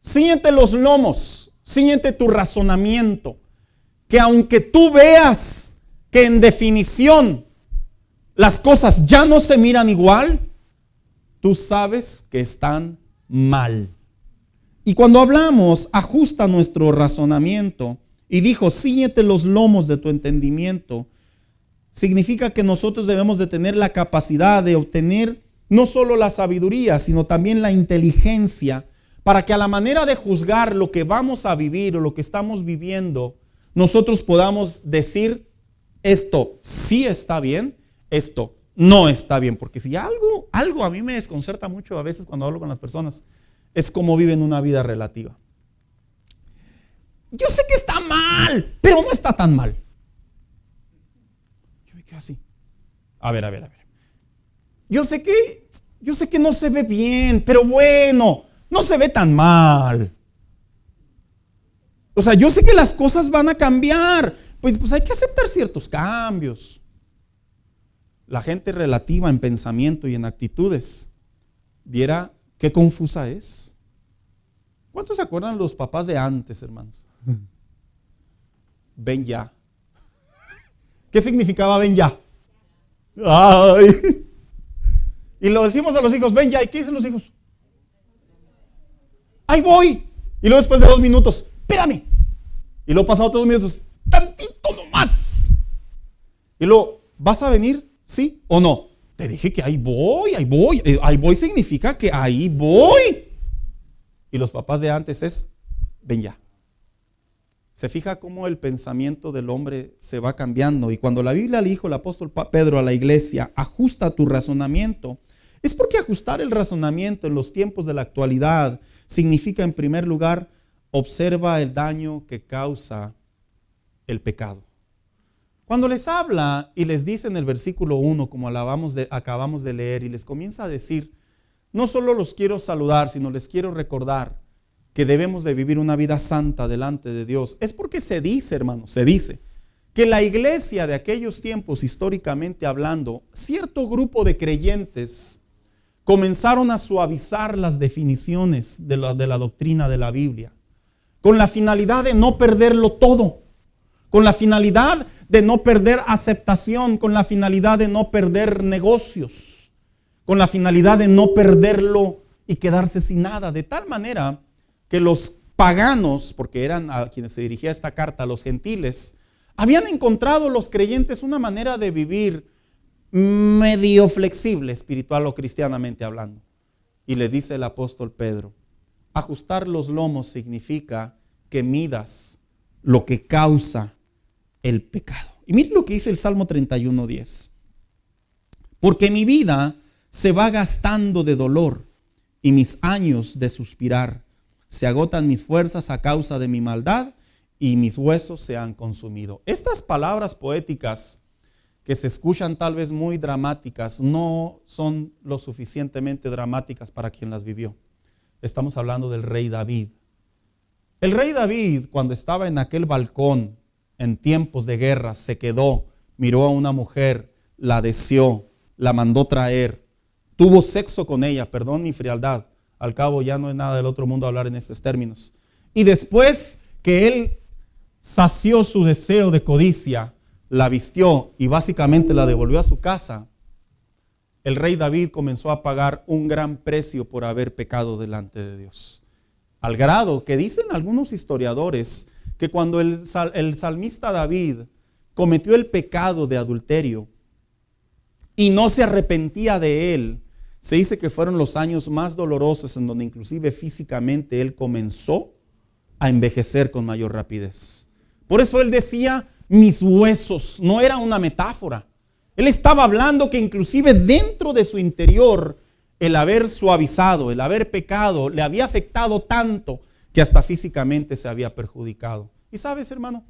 Cíñete los lomos, cíñete tu razonamiento, que aunque tú veas que en definición las cosas ya no se miran igual, tú sabes que están mal. Y cuando hablamos, ajusta nuestro razonamiento, y dijo, cíñete los lomos de tu entendimiento, significa que nosotros debemos de tener la capacidad de obtener no solo la sabiduría, sino también la inteligencia, para que a la manera de juzgar lo que vamos a vivir o lo que estamos viviendo, nosotros podamos decir, esto sí está bien, esto no está bien. Porque si algo a mí me desconcerta mucho a veces cuando hablo con las personas, es cómo viven una vida relativa. Yo sé que está mal, pero no está tan mal. Yo me quedo así. A ver. Yo sé que no se ve bien, pero bueno, no se ve tan mal. O sea, yo sé que las cosas van a cambiar. Pues hay que aceptar ciertos cambios. La gente relativa en pensamiento y en actitudes, viera qué confusa es. ¿Cuántos se acuerdan los papás de antes, hermanos? Ven ya. ¿Qué significaba ven ya? Ay. Y lo decimos a los hijos, ven ya. ¿Y qué dicen los hijos? Ahí voy. Y luego después de 2 minutos, espérame. Y luego pasan otros 2 minutos, tantito nomás. Y luego, ¿vas a venir? ¿Sí o no? Te dije que ahí voy. Ahí voy significa que ahí voy. Y los papás de antes es, ven ya. Se fija cómo el pensamiento del hombre se va cambiando. Y cuando la Biblia le dijo el apóstol Pedro a la iglesia, ajusta tu razonamiento, es porque ajustar el razonamiento en los tiempos de la actualidad significa, en primer lugar, observa el daño que causa el pecado. Cuando les habla y les dice en el versículo 1, como acabamos de leer, y les comienza a decir, no solo los quiero saludar, sino les quiero recordar que debemos de vivir una vida santa delante de Dios. Es porque se dice, hermanos, que la iglesia de aquellos tiempos, históricamente hablando, cierto grupo de creyentes comenzaron a suavizar las definiciones de la doctrina de la Biblia, con la finalidad de no perderlo todo, con la finalidad de no perder aceptación, con la finalidad de no perder negocios, con la finalidad de no perderlo y quedarse sin nada, de tal manera que los paganos, porque eran a quienes se dirigía esta carta, los gentiles, habían encontrado los creyentes una manera de vivir medio flexible, espiritual o cristianamente hablando. Y le dice el apóstol Pedro, ajustar los lomos significa que midas lo que causa el pecado. Y mire lo que dice el Salmo 31:10. Porque mi vida se va gastando de dolor y mis años de suspirar. Se agotan mis fuerzas a causa de mi maldad y mis huesos se han consumido. Estas palabras poéticas que se escuchan tal vez muy dramáticas, no son lo suficientemente dramáticas para quien las vivió. Estamos hablando del rey David. El rey David, cuando estaba en aquel balcón en tiempos de guerra, se quedó, miró a una mujer, la deseó, la mandó traer, tuvo sexo con ella, perdón mi frialdad, al cabo ya no es nada del otro mundo hablar en estos términos. Y después que él sació su deseo de codicia, la vistió y básicamente la devolvió a su casa, el rey David comenzó a pagar un gran precio por haber pecado delante de Dios. Al grado que dicen algunos historiadores que cuando el salmista David cometió el pecado de adulterio y no se arrepentía de él, se dice que fueron los años más dolorosos en donde inclusive físicamente él comenzó a envejecer con mayor rapidez. Por eso él decía, mis huesos, no era una metáfora. Él estaba hablando que inclusive dentro de su interior, el haber suavizado, el haber pecado, le había afectado tanto que hasta físicamente se había perjudicado. Y sabes, hermano,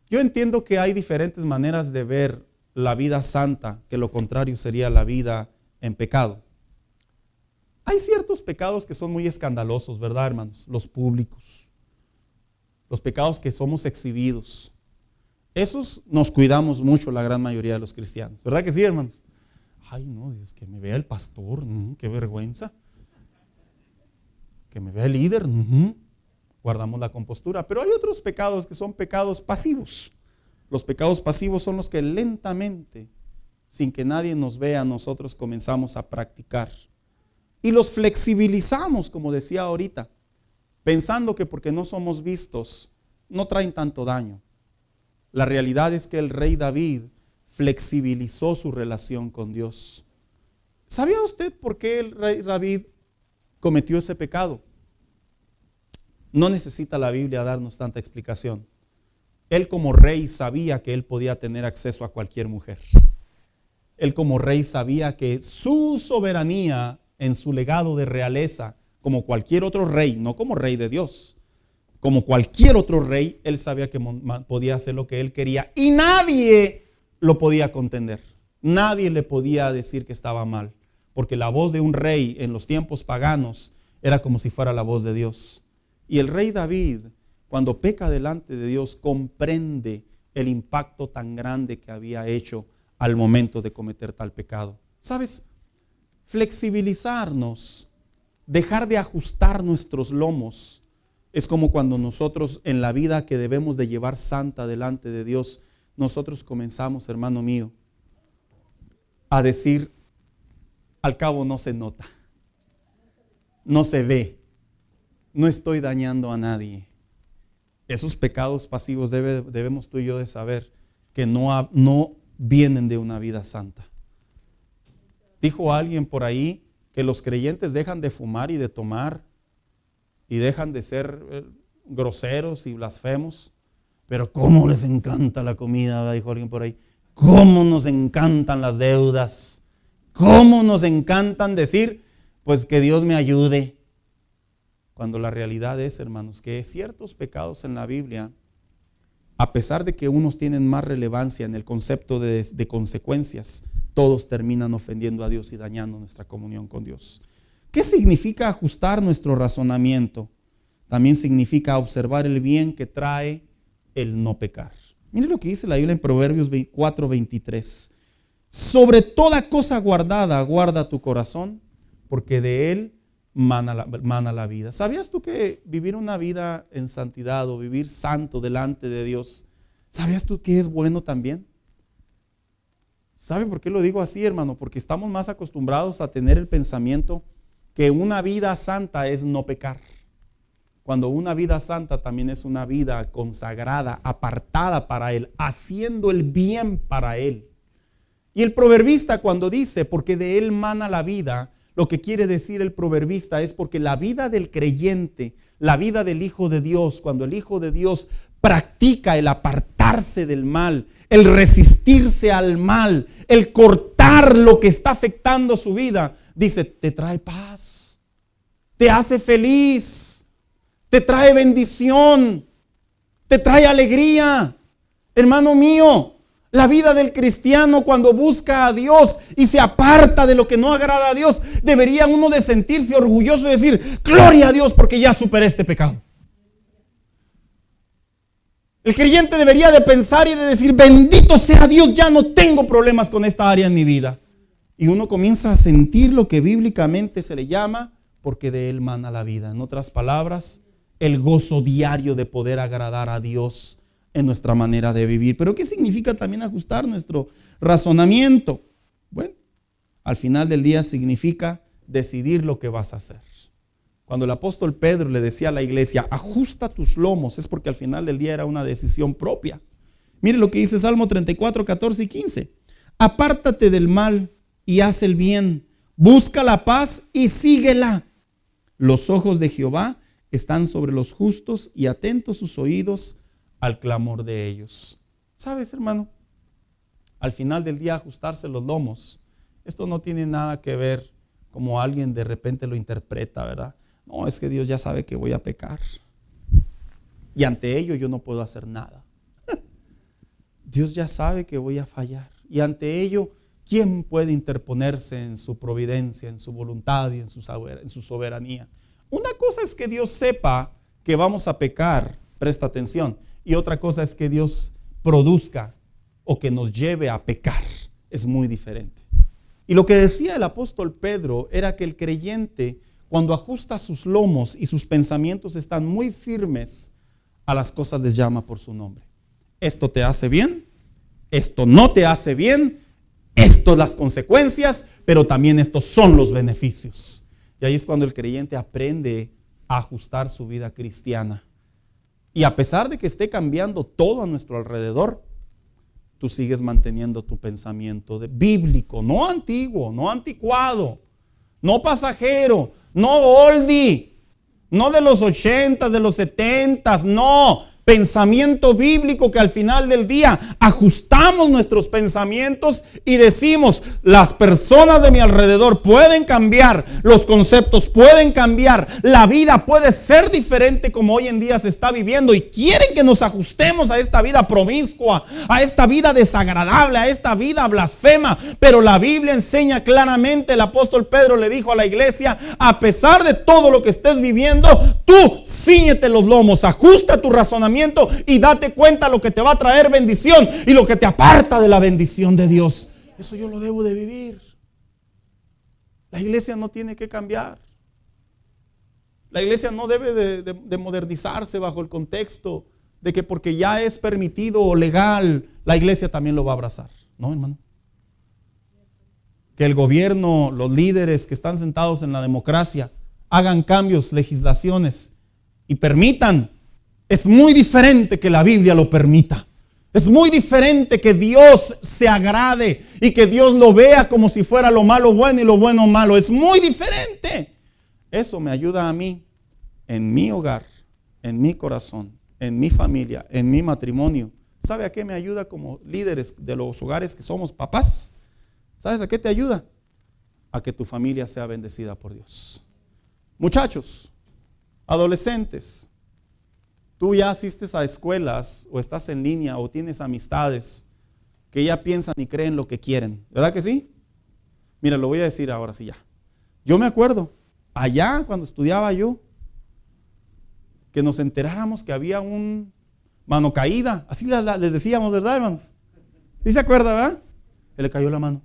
yo entiendo que hay diferentes maneras de ver la vida santa, que lo contrario sería la vida en pecado. Hay ciertos pecados que son muy escandalosos, ¿verdad, hermanos? Los públicos, los pecados que somos exhibidos. Esos nos cuidamos mucho la gran mayoría de los cristianos, ¿verdad que sí, hermanos? Ay, no, Dios, que me vea el pastor, qué vergüenza. Que me vea el líder, guardamos la compostura. Pero hay otros pecados que son pecados pasivos. Los pecados pasivos son los que lentamente, sin que nadie nos vea, nosotros comenzamos a practicar. Y los flexibilizamos, como decía ahorita, pensando que porque no somos vistos, no traen tanto daño. La realidad es que el rey David flexibilizó su relación con Dios. ¿Sabía usted por qué el rey David cometió ese pecado? No necesita la Biblia darnos tanta explicación. Él como rey sabía que él podía tener acceso a cualquier mujer. Él como rey sabía que su soberanía en su legado de realeza, como cualquier otro rey, no como rey de Dios, como cualquier otro rey, él sabía que podía hacer lo que él quería y nadie lo podía contender. Nadie le podía decir que estaba mal, porque la voz de un rey en los tiempos paganos era como si fuera la voz de Dios. Y el rey David, cuando peca delante de Dios, comprende el impacto tan grande que había hecho al momento de cometer tal pecado. ¿Sabes? Flexibilizarnos, dejar de ajustar nuestros lomos, es como cuando nosotros en la vida que debemos de llevar santa delante de Dios, nosotros comenzamos, hermano mío, a decir, al cabo no se nota, no se ve, no estoy dañando a nadie. Esos pecados pasivos debemos tú y yo de saber que no vienen de una vida santa. Dijo alguien por ahí que los creyentes dejan de fumar y de tomar y dejan de ser groseros y blasfemos, pero cómo les encanta la comida, dijo alguien por ahí. Cómo nos encantan las deudas, cómo nos encantan decir, pues que Dios me ayude. Cuando la realidad es, hermanos, que ciertos pecados en la Biblia, a pesar de que unos tienen más relevancia en el concepto de consecuencias, todos terminan ofendiendo a Dios y dañando nuestra comunión con Dios. ¿Qué significa ajustar nuestro razonamiento? También significa observar el bien que trae el no pecar. Mire lo que dice la Biblia en Proverbios 4:23. Sobre toda cosa guardada, guarda tu corazón, porque de él mana la vida. ¿Sabías tú que vivir una vida en santidad o vivir santo delante de Dios, sabías tú que es bueno también? ¿Saben por qué lo digo así, hermano? Porque estamos más acostumbrados a tener el pensamiento que una vida santa es no pecar. Cuando una vida santa también es una vida consagrada, apartada para Él, haciendo el bien para Él. Y el proverbista cuando dice, porque de Él mana la vida, lo que quiere decir el proverbista es porque la vida del creyente, la vida del Hijo de Dios, cuando el Hijo de Dios practica el apartarse del mal, el resistirse al mal, el cortar lo que está afectando su vida, dice, te trae paz, te hace feliz, te trae bendición, te trae alegría. Hermano mío, la vida del cristiano cuando busca a Dios y se aparta de lo que no agrada a Dios, debería uno de sentirse orgulloso y decir, gloria a Dios porque ya superé este pecado. El creyente debería de pensar y de decir, bendito sea Dios, ya no tengo problemas con esta área en mi vida. Y uno comienza a sentir lo que bíblicamente se le llama, porque de él mana la vida. En otras palabras, el gozo diario de poder agradar a Dios en nuestra manera de vivir. Pero ¿qué significa también ajustar nuestro razonamiento? Bueno, al final del día significa decidir lo que vas a hacer. Cuando el apóstol Pedro le decía a la iglesia, ajusta tus lomos, es porque al final del día era una decisión propia. Mire lo que dice Salmo 34, 14 y 15. Apártate del mal y haz el bien. Busca la paz y síguela. Los ojos de Jehová están sobre los justos y atentos sus oídos al clamor de ellos. ¿Sabes, hermano? Al final del día ajustarse los lomos. Esto no tiene nada que ver como alguien de repente lo interpreta, ¿verdad? No, es que Dios ya sabe que voy a pecar. Y ante ello yo no puedo hacer nada. Dios ya sabe que voy a fallar. Y ante ello, ¿quién puede interponerse en su providencia, en su voluntad y en su soberanía? Una cosa es que Dios sepa que vamos a pecar, presta atención. Y otra cosa es que Dios produzca o que nos lleve a pecar. Es muy diferente. Y lo que decía el apóstol Pedro era que el creyente, cuando ajusta sus lomos y sus pensamientos están muy firmes, a las cosas les llama por su nombre. Esto te hace bien, esto no te hace bien, esto las consecuencias, pero también estos son los beneficios. Y ahí es cuando el creyente aprende a ajustar su vida cristiana. Y a pesar de que esté cambiando todo a nuestro alrededor, tú sigues manteniendo tu pensamiento bíblico, no antiguo, no anticuado, no pasajero, no oldie, no de los 80s, de los 70s, no. Pensamiento bíblico que al final del día ajustamos nuestros pensamientos y decimos, las personas de mi alrededor pueden cambiar, los conceptos pueden cambiar, la vida puede ser diferente como hoy en día se está viviendo y quieren que nos ajustemos a esta vida promiscua, a esta vida desagradable, a esta vida blasfema. Pero la Biblia enseña claramente, el apóstol Pedro le dijo a la iglesia, a pesar de todo lo que estés viviendo, tú cíñete los lomos, ajusta tu razonamiento y date cuenta lo que te va a traer bendición y lo que te aparta de la bendición de Dios. Eso yo lo debo de vivir. La iglesia no tiene que cambiar. La iglesia no debe de modernizarse bajo el contexto de que porque ya es permitido o legal, la iglesia también lo va a abrazar. No, hermano. Que el gobierno, los líderes que están sentados en la democracia, hagan cambios, legislaciones y permitan. Es muy diferente que la Biblia lo permita. Es muy diferente que Dios se agrade y que Dios lo vea como si fuera lo malo bueno y lo bueno malo. Es muy diferente. Eso me ayuda a mí en mi hogar, en mi corazón, en mi familia, en mi matrimonio. ¿Sabe a qué me ayuda como líderes de los hogares que somos papás? ¿Sabes a qué te ayuda? A que tu familia sea bendecida por Dios. Muchachos, adolescentes, tú ya asistes a escuelas o estás en línea o tienes amistades que ya piensan y creen lo que quieren. ¿Verdad que sí? Mira, lo voy a decir ahora sí ya. Yo me acuerdo, allá cuando estudiaba yo, que nos enteráramos que había un mano caída. Así les decíamos, ¿verdad, hermanos? ¿Sí se acuerda, verdad? Que le cayó la mano.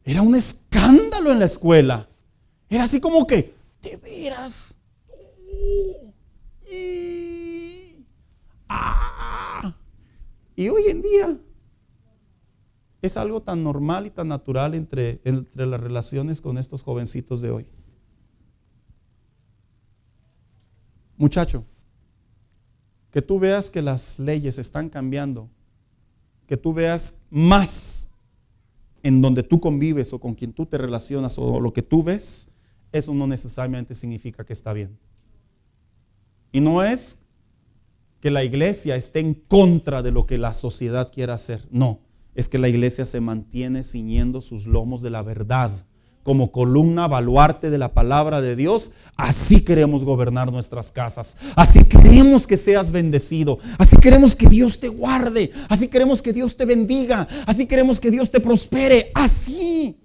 Era un escándalo en la escuela. Era así como que, ¿de veras? Y hoy en día es algo tan normal y tan natural entre las relaciones con estos jovencitos de hoy. Muchacho, que tú veas que las leyes están cambiando, que tú veas más en donde tú convives o con quien tú te relacionas o lo que tú ves, eso no necesariamente significa que está bien. Y no es que la iglesia esté en contra de lo que la sociedad quiera hacer. No, es que la iglesia se mantiene ciñendo sus lomos de la verdad como columna baluarte de la palabra de Dios. Así queremos gobernar nuestras casas. Así queremos que seas bendecido. Así queremos que Dios te guarde. Así queremos que Dios te bendiga. Así queremos que Dios te prospere. Así.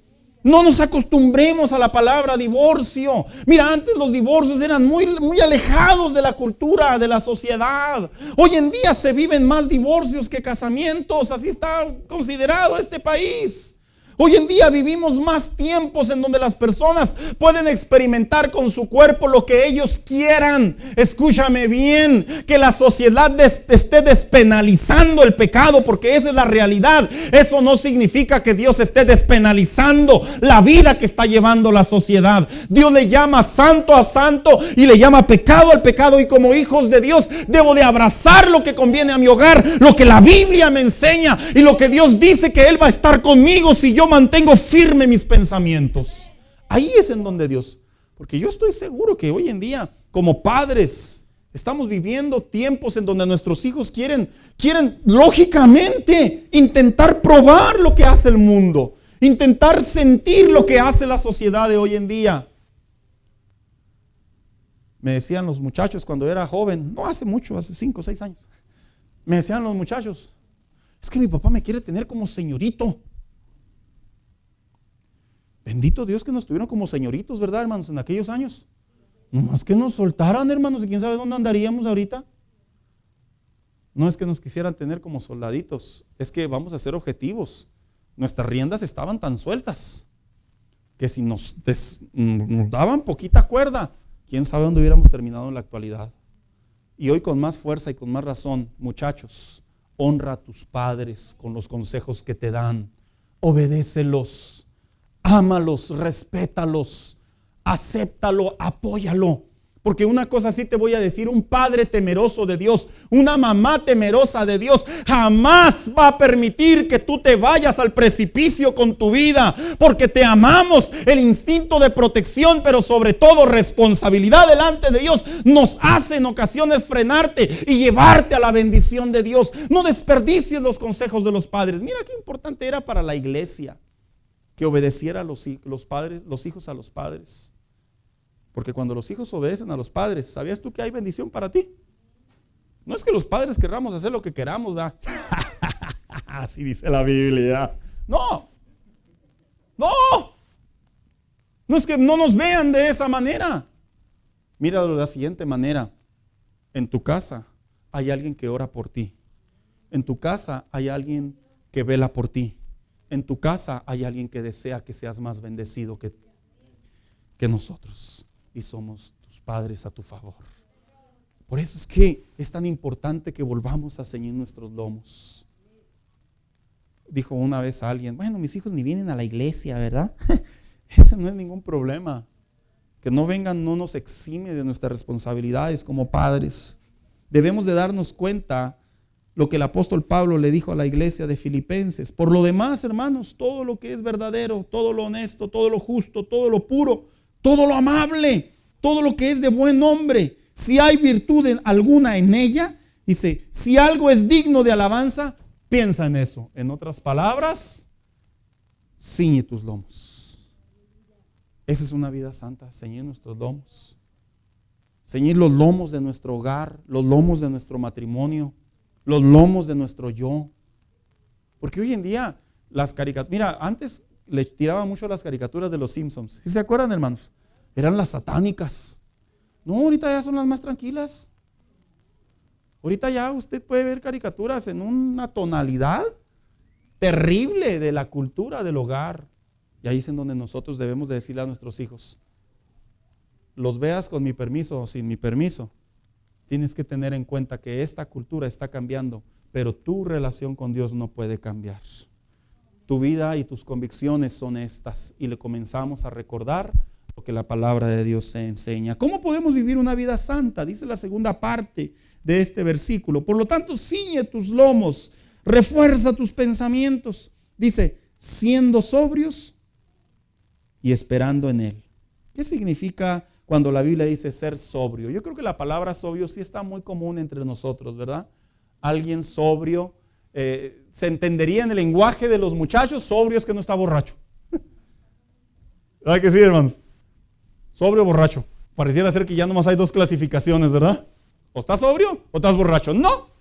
No nos acostumbremos a la palabra divorcio. Mira, antes los divorcios eran muy alejados de la cultura, de la sociedad. Hoy en día se viven más divorcios que casamientos. Así está considerado este país. Hoy en día vivimos más tiempos en donde las personas pueden experimentar con su cuerpo lo que ellos quieran. Escúchame bien, que la sociedad esté despenalizando el pecado, porque esa es la realidad. Eso no significa que Dios esté despenalizando la vida que está llevando la sociedad. Dios le llama santo a santo y le llama pecado al pecado, y como hijos de Dios debo de abrazar lo que conviene a mi hogar, lo que la Biblia me enseña y lo que Dios dice que Él va a estar conmigo si yo mantengo firme mis pensamientos. Ahí es en donde Dios, porque yo estoy seguro que hoy en día como padres estamos viviendo tiempos en donde nuestros hijos quieren lógicamente intentar probar lo que hace el mundo, intentar sentir lo que hace la sociedad de hoy en día. Me decían los muchachos cuando era joven, no hace mucho, hace 5 o 6 años, me decían los muchachos, es que mi papá me quiere tener como señorito. Bendito Dios que nos tuvieron como señoritos, ¿verdad, hermanos? En aquellos años. Nomás que nos soltaran, hermanos, y quién sabe dónde andaríamos ahorita. No es que nos quisieran tener como soldaditos, es que vamos a ser objetivos. Nuestras riendas estaban tan sueltas que si nos daban poquita cuerda, quién sabe dónde hubiéramos terminado en la actualidad. Y hoy con más fuerza y con más razón, muchachos, honra a tus padres con los consejos que te dan. Obedécelos. Ámalos, respétalos, acéptalo, apóyalo. Porque una cosa sí te voy a decir, un padre temeroso de Dios, una mamá temerosa de Dios, jamás va a permitir que tú te vayas al precipicio con tu vida. Porque te amamos, el instinto de protección, pero sobre todo responsabilidad delante de Dios, nos hace en ocasiones frenarte y llevarte a la bendición de Dios. No desperdicies los consejos de los padres. Mira qué importante era para la iglesia que obedeciera a los hijos a los padres. Porque cuando los hijos obedecen a los padres, ¿sabías tú que hay bendición para ti? No es que los padres querramos hacer lo que queramos, ¿verdad? Así dice la Biblia. No. No es que no nos vean de esa manera. Míralo de la siguiente manera. En tu casa hay alguien que ora por ti. En tu casa hay alguien que vela por ti. En tu casa hay alguien que desea que seas más bendecido que nosotros. Y somos tus padres a tu favor. Por eso es que es tan importante que volvamos a ceñir nuestros lomos. Dijo una vez a alguien, bueno, mis hijos ni vienen a la iglesia, ¿verdad? Ese no es ningún problema. Que no vengan no nos exime de nuestras responsabilidades como padres. Debemos de darnos cuenta lo que el apóstol Pablo le dijo a la iglesia de Filipenses. Por lo demás, hermanos, todo lo que es verdadero, todo lo honesto, todo lo justo, todo lo puro, todo lo amable, todo lo que es de buen nombre, si hay virtud alguna en ella, dice, si algo es digno de alabanza, piensa en eso. En otras palabras, ciñe tus lomos. Esa es una vida santa, ceñir nuestros lomos. Ceñir los lomos de nuestro hogar, los lomos de nuestro matrimonio, los lomos de nuestro yo. Porque hoy en día las caricaturas, mira, antes le tiraban mucho las caricaturas de los Simpsons. ¿Sí se acuerdan, hermanos? Eran las satánicas. No, ahorita ya son las más tranquilas. Ahorita ya usted puede ver caricaturas en una tonalidad terrible de la cultura del hogar. Y ahí es en donde nosotros debemos de decirle a nuestros hijos, los veas con mi permiso o sin mi permiso, tienes que tener en cuenta que esta cultura está cambiando, pero tu relación con Dios no puede cambiar. Tu vida y tus convicciones son estas, y le comenzamos a recordar lo que la palabra de Dios se enseña. ¿Cómo podemos vivir una vida santa? Dice la segunda parte de este versículo. Por lo tanto, ciñe tus lomos, refuerza tus pensamientos. Dice, siendo sobrios y esperando en Él. ¿Qué significa cuando la Biblia dice ser sobrio? Yo creo que la palabra sobrio sí está muy común entre nosotros, ¿verdad? Alguien sobrio, se entendería en el lenguaje de los muchachos, sobrio es que no está borracho. ¿Verdad que sí, hermanos? Sobrio o borracho. Pareciera ser que ya nomás hay dos clasificaciones, ¿verdad? O estás sobrio o estás borracho. No.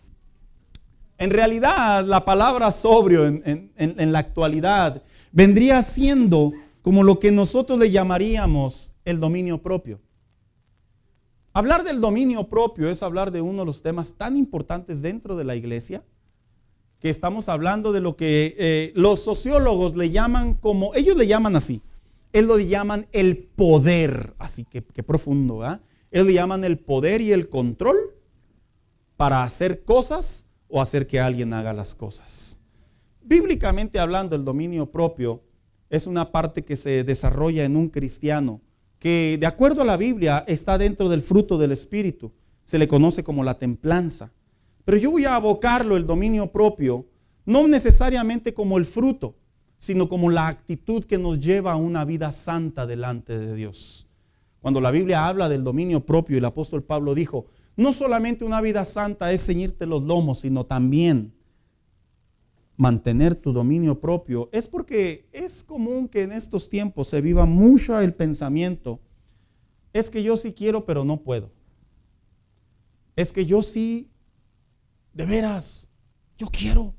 En realidad, la palabra sobrio en la actualidad vendría siendo como lo que nosotros le llamaríamos el dominio propio. Hablar del dominio propio es hablar de uno de los temas tan importantes dentro de la iglesia, que estamos hablando de lo que los sociólogos le llaman como, ellos le llaman así, ellos lo llaman el poder, así que profundo, ¿verdad? Ellos le llaman el poder y el control para hacer cosas o hacer que alguien haga las cosas. Bíblicamente hablando, el dominio propio es una parte que se desarrolla en un cristiano que, de acuerdo a la Biblia, está dentro del fruto del Espíritu. Se le conoce como la templanza. Pero yo voy a abocarlo, el dominio propio, no necesariamente como el fruto, sino como la actitud que nos lleva a una vida santa delante de Dios. Cuando la Biblia habla del dominio propio, el apóstol Pablo dijo, no solamente una vida santa es ceñirte los lomos, sino también mantener tu dominio propio. Es porque es común que en estos tiempos se viva mucho el pensamiento, es que yo sí quiero pero no puedo. Es que yo sí, de veras, yo quiero,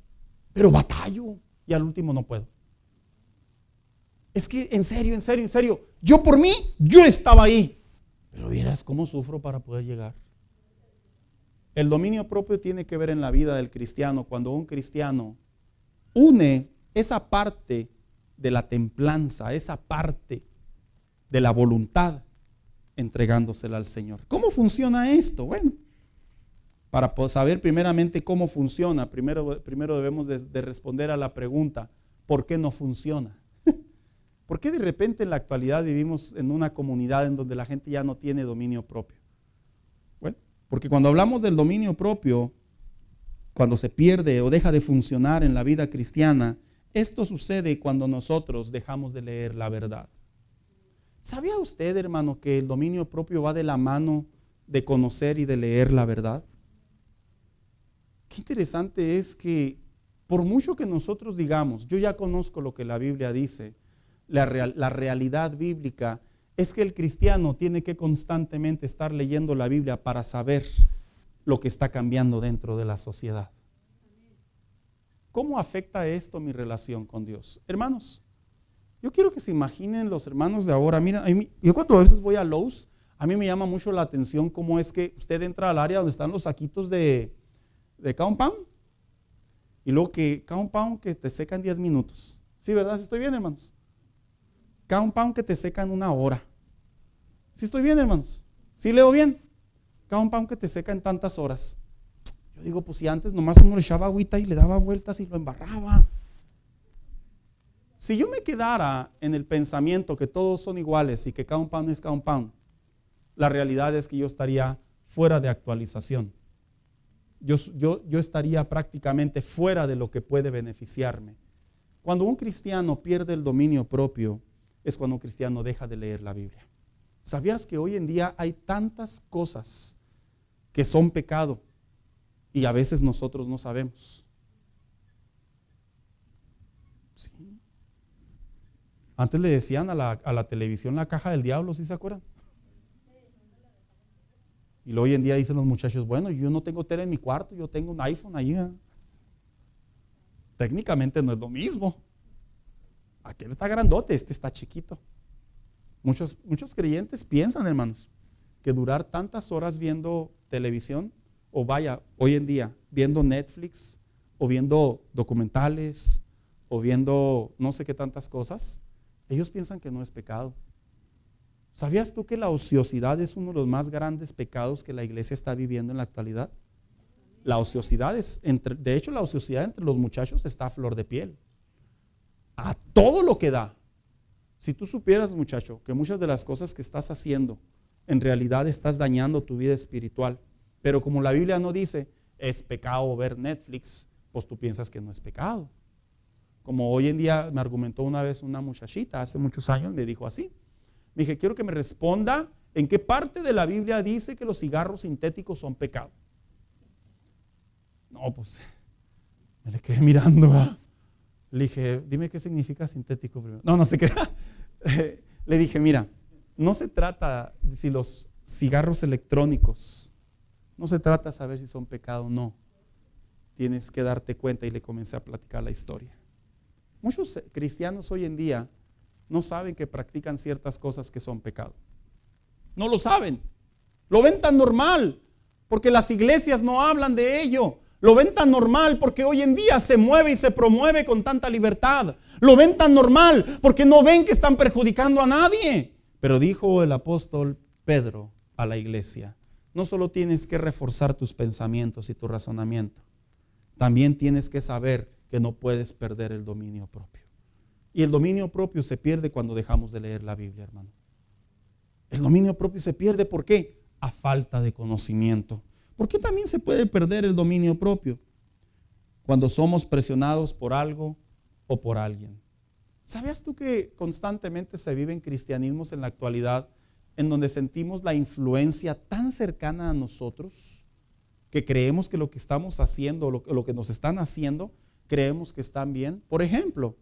pero batallo y al último no puedo. Es que en serio, yo por mí, yo estaba ahí, pero vieras cómo sufro para poder llegar. El dominio propio tiene que ver en la vida del cristiano cuando un cristiano une esa parte de la templanza, esa parte de la voluntad, entregándosela al Señor. ¿Cómo funciona esto? Bueno, para saber primeramente cómo funciona, primero debemos de responder a la pregunta, ¿por qué no funciona? ¿Por qué de repente en la actualidad vivimos en una comunidad en donde la gente ya no tiene dominio propio? Bueno, porque cuando hablamos del dominio propio, cuando se pierde o deja de funcionar en la vida cristiana, esto sucede cuando nosotros dejamos de leer la verdad. ¿Sabía usted, hermano, que el dominio propio va de la mano de conocer y de leer la verdad? Qué interesante es que por mucho que nosotros digamos, yo ya conozco lo que la Biblia dice, la realidad bíblica es que el cristiano tiene que constantemente estar leyendo la Biblia para saber lo que está cambiando dentro de la sociedad. ¿Cómo afecta esto mi relación con Dios? Hermanos, yo quiero que se imaginen los hermanos de ahora. Mira, yo cuando a veces voy a Lowe's, a mí me llama mucho la atención cómo es que usted entra al área donde están los saquitos de compound y luego que compound que te secan 10 minutos. ¿Sí, verdad? ¿Sí estoy bien, hermanos? Compound que te secan 1 hora. ¿Sí estoy bien, hermanos? ¿Sí leo bien? Compound que te seca en tantas horas. Yo digo, pues si antes nomás uno le echaba agüita y le daba vueltas y lo embarraba. Si yo me quedara en el pensamiento que todos son iguales y que compound es compound, la realidad es que yo estaría fuera de actualización. Yo estaría prácticamente fuera de lo que puede beneficiarme. Cuando un cristiano pierde el dominio propio, es cuando un cristiano deja de leer la Biblia. ¿Sabías que hoy en día hay tantas cosas que son pecado y a veces nosotros no sabemos? Sí. Antes le decían a la televisión la caja del diablo, ¿sí se acuerdan? Y hoy en día dicen los muchachos, bueno, yo no tengo tele en mi cuarto, yo tengo un iPhone ahí. Técnicamente no es lo mismo. Aquel está grandote, este está chiquito. Muchos creyentes piensan, hermanos, que durar tantas horas viendo televisión, o vaya, hoy en día, viendo Netflix, o viendo documentales, o viendo no sé qué tantas cosas, ellos piensan que no es pecado. ¿Sabías tú que la ociosidad es uno de los más grandes pecados que la iglesia está viviendo en la actualidad? La ociosidad de hecho la ociosidad entre los muchachos está a flor de piel. A todo lo que da. Si tú supieras, muchacho, que muchas de las cosas que estás haciendo, en realidad estás dañando tu vida espiritual. Pero como la Biblia no dice, es pecado ver Netflix, pues tú piensas que no es pecado. Como hoy en día me argumentó una vez una muchachita, hace muchos años, me dijo así. Me dije, quiero que me responda en qué parte de la Biblia dice que los cigarros sintéticos son pecado. No, pues, me le quedé mirando. Le dije, dime qué significa sintético primero. No se crea. Le dije, mira, no se trata de si los cigarros electrónicos, no se trata de saber si son pecado o no. Tienes que darte cuenta, y le comencé a platicar la historia. Muchos cristianos hoy en día no saben que practican ciertas cosas que son pecado. No lo saben. Lo ven tan normal porque las iglesias no hablan de ello. Lo ven tan normal porque hoy en día se mueve y se promueve con tanta libertad. Lo ven tan normal porque no ven que están perjudicando a nadie. Pero dijo el apóstol Pedro a la iglesia, no solo tienes que reforzar tus pensamientos y tu razonamiento, también tienes que saber que no puedes perder el dominio propio. Y el dominio propio se pierde cuando dejamos de leer la Biblia, hermano. El dominio propio se pierde, ¿por qué? A falta de conocimiento. ¿Por qué también se puede perder el dominio propio? Cuando somos presionados por algo o por alguien. ¿Sabías tú que constantemente se viven cristianismos en la actualidad en donde sentimos la influencia tan cercana a nosotros que creemos que lo que estamos haciendo, lo que nos están haciendo, creemos que están bien? Por ejemplo,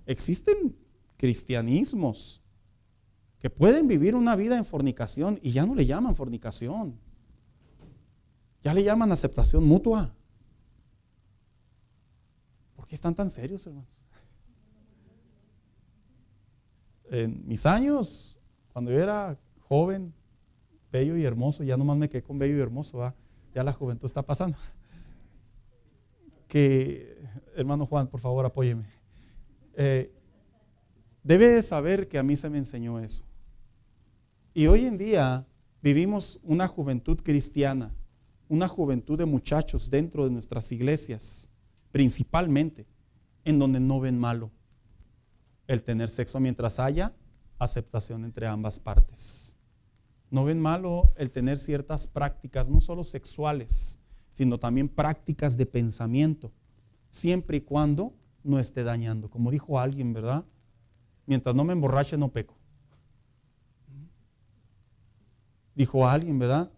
existen cristianismos que pueden vivir una vida en fornicación y ya no le llaman fornicación. Ya le llaman aceptación mutua. ¿Por qué están tan serios, hermanos? En mis años, cuando yo era joven, bello y hermoso, ya nomás me quedé con bello y hermoso, ¿va? Ya la juventud está pasando. Que, hermano Juan, por favor, apóyeme. Debe saber que a mí se me enseñó eso. Y hoy en día vivimos una juventud cristiana, una juventud de muchachos dentro de nuestras iglesias, principalmente, en donde no ven malo el tener sexo mientras haya aceptación entre ambas partes. No ven malo el tener ciertas prácticas, no solo sexuales, sino también prácticas de pensamiento, siempre y cuando no esté dañando. Como dijo alguien, ¿verdad? Mientras no me emborrache, no peco. Dijo alguien, ¿verdad?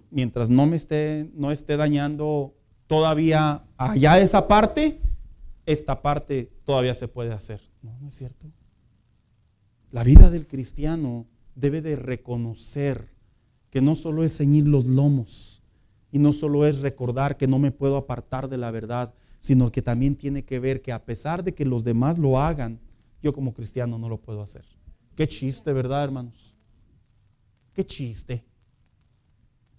Mientras no esté dañando todavía allá esa parte, esta parte todavía se puede hacer. No es cierto. La vida del cristiano debe de reconocer que no solo es ceñir los lomos y no solo es recordar que no me puedo apartar de la verdad, sino que también tiene que ver que a pesar de que los demás lo hagan, yo como cristiano no lo puedo hacer. Qué chiste, ¿verdad, hermanos? Qué chiste.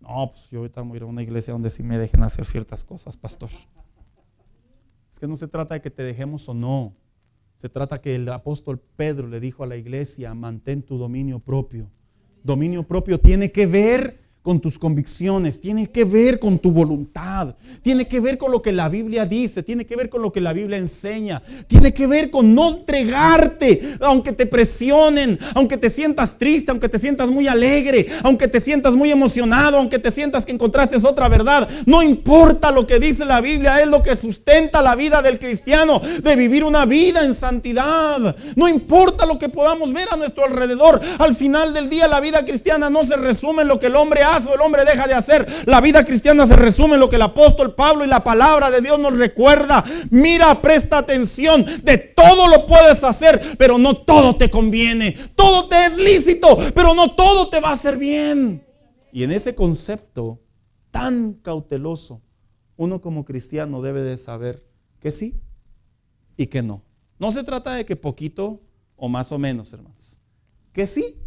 No, pues yo ahorita voy a ir a una iglesia donde sí me dejen hacer ciertas cosas, pastor. Es que no se trata de que te dejemos o no. Se trata que el apóstol Pedro le dijo a la iglesia, mantén tu dominio propio. Dominio propio tiene que ver con tus convicciones, tiene que ver con tu voluntad, tiene que ver con lo que la Biblia dice, tiene que ver con lo que la Biblia enseña, tiene que ver con no entregarte, aunque te presionen, aunque te sientas triste, aunque te sientas muy alegre, aunque te sientas muy emocionado, aunque te sientas que encontraste otra verdad. No importa lo que dice la Biblia, es lo que sustenta la vida del cristiano, de vivir una vida en santidad. No importa lo que podamos ver a nuestro alrededor, al final del día la vida cristiana no se resume en lo que el hombre hace o el hombre deja de hacer. La vida cristiana se resume en lo que el apóstol Pablo y la palabra de Dios nos recuerda. Mira, presta atención, de todo lo puedes hacer, pero no todo te conviene. Todo te es lícito, pero no todo te va a hacer bien. Y en ese concepto tan cauteloso, uno como cristiano debe de saber que sí y que no. No se trata de que poquito o más o menos, hermanos. Que sí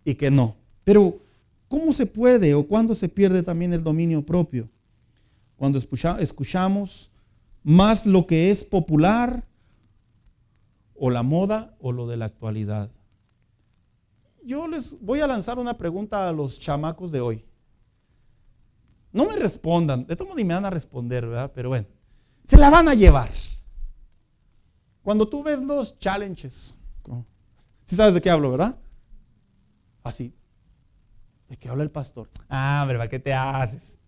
y que no. Pero ¿cómo se puede o cuándo se pierde también el dominio propio? Cuando escuchamos más lo que es popular o la moda o lo de la actualidad. Yo les voy a lanzar una pregunta a los chamacos de hoy. No me respondan, de todo modo ni me van a responder, ¿verdad? Pero bueno, se la van a llevar. Cuando tú ves los challenges, ¿sí sabes de qué hablo, verdad? Así. ¿De qué habla el pastor? Ah, ¿verdad? ¿Qué te haces?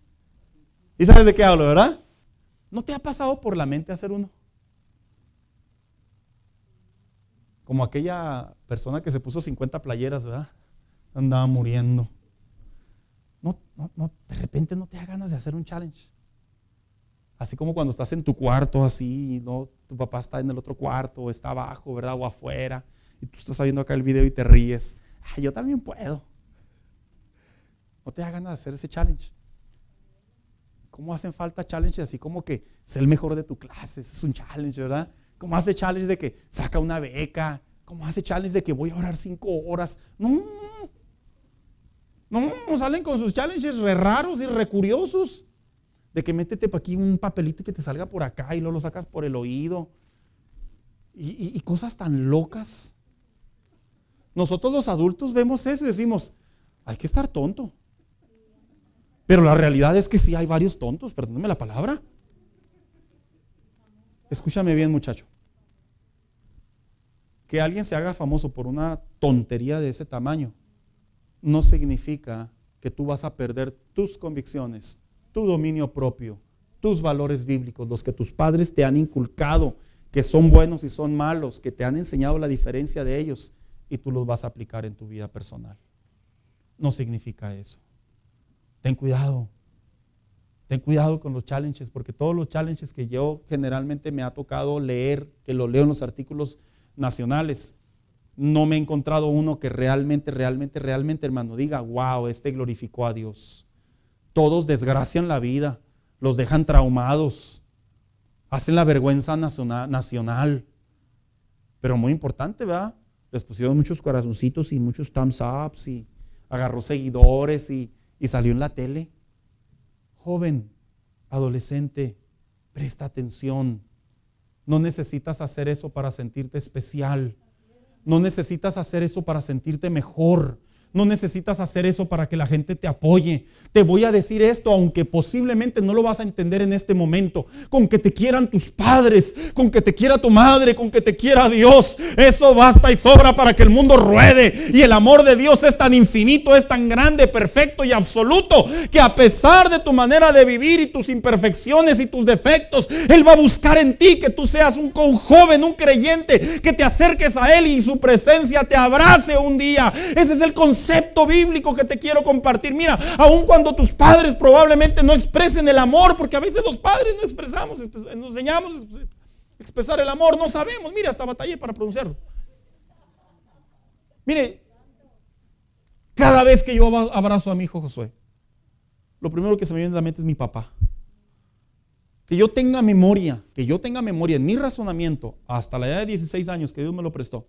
¿Y sabes de qué hablo, verdad? ¿No te ha pasado por la mente hacer uno? Como aquella persona que se puso 50 playeras, ¿verdad? Andaba muriendo. No, de repente no te da ganas de hacer un challenge. Así como cuando estás en tu cuarto, así, ¿no? Tu papá está en el otro cuarto, o está abajo, ¿verdad? O afuera, y tú estás viendo acá el video y te ríes. Ay, yo también puedo. No te da ganas de hacer ese challenge. ¿Cómo hacen falta challenges así como que ser el mejor de tu clase? Ese es un challenge, ¿verdad? ¿Cómo hace challenge de que saca una beca? ¿Cómo hace challenge de que voy a orar 5 horas? No, salen con sus challenges re raros y re curiosos. De que métete para aquí un papelito y que te salga por acá y luego lo sacas por el oído. Y cosas tan locas. Nosotros los adultos vemos eso y decimos, hay que estar tonto. Pero la realidad es que sí hay varios tontos, perdóname la palabra. Escúchame bien, muchacho. Que alguien se haga famoso por una tontería de ese tamaño no significa que tú vas a perder tus convicciones, tu dominio propio, tus valores bíblicos, los que tus padres te han inculcado, que son buenos y son malos, que te han enseñado la diferencia de ellos y tú los vas a aplicar en tu vida personal. No significa eso. Ten cuidado con los challenges, porque todos los challenges que yo generalmente me ha tocado leer, que lo leo en los artículos nacionales, no me he encontrado uno que realmente, hermano, diga, wow, este glorificó a Dios. Todos desgracian la vida, los dejan traumados, hacen la vergüenza nacional. Pero muy importante, ¿verdad? Les pusieron muchos corazoncitos y muchos thumbs ups y agarró seguidores y salió en la tele. Joven, adolescente, presta atención. No necesitas hacer eso para sentirte especial. No necesitas hacer eso para sentirte mejor. No necesitas hacer eso para que la gente te apoye. Te voy a decir esto, aunque posiblemente no lo vas a entender en este momento. Con que te quieran tus padres, con que te quiera tu madre, con que te quiera Dios, eso basta y sobra para que el mundo ruede. Y el amor de Dios es tan infinito, es tan grande, perfecto y absoluto, que a pesar de tu manera de vivir y tus imperfecciones y tus defectos, Él va a buscar en ti que tú seas un joven, un creyente, que te acerques a Él y su presencia te abrace un día. Ese es el concepto bíblico que te quiero compartir. Mira, aun cuando tus padres probablemente no expresen el amor, porque a veces los padres no expresamos, nos enseñamos a expresar el amor, no sabemos. Mira, hasta batallé para pronunciarlo. Mire, cada vez que yo abrazo a mi hijo Josué, lo primero que se me viene a la mente es mi papá. Que yo tenga memoria en mi razonamiento hasta la edad de 16 años que Dios me lo prestó.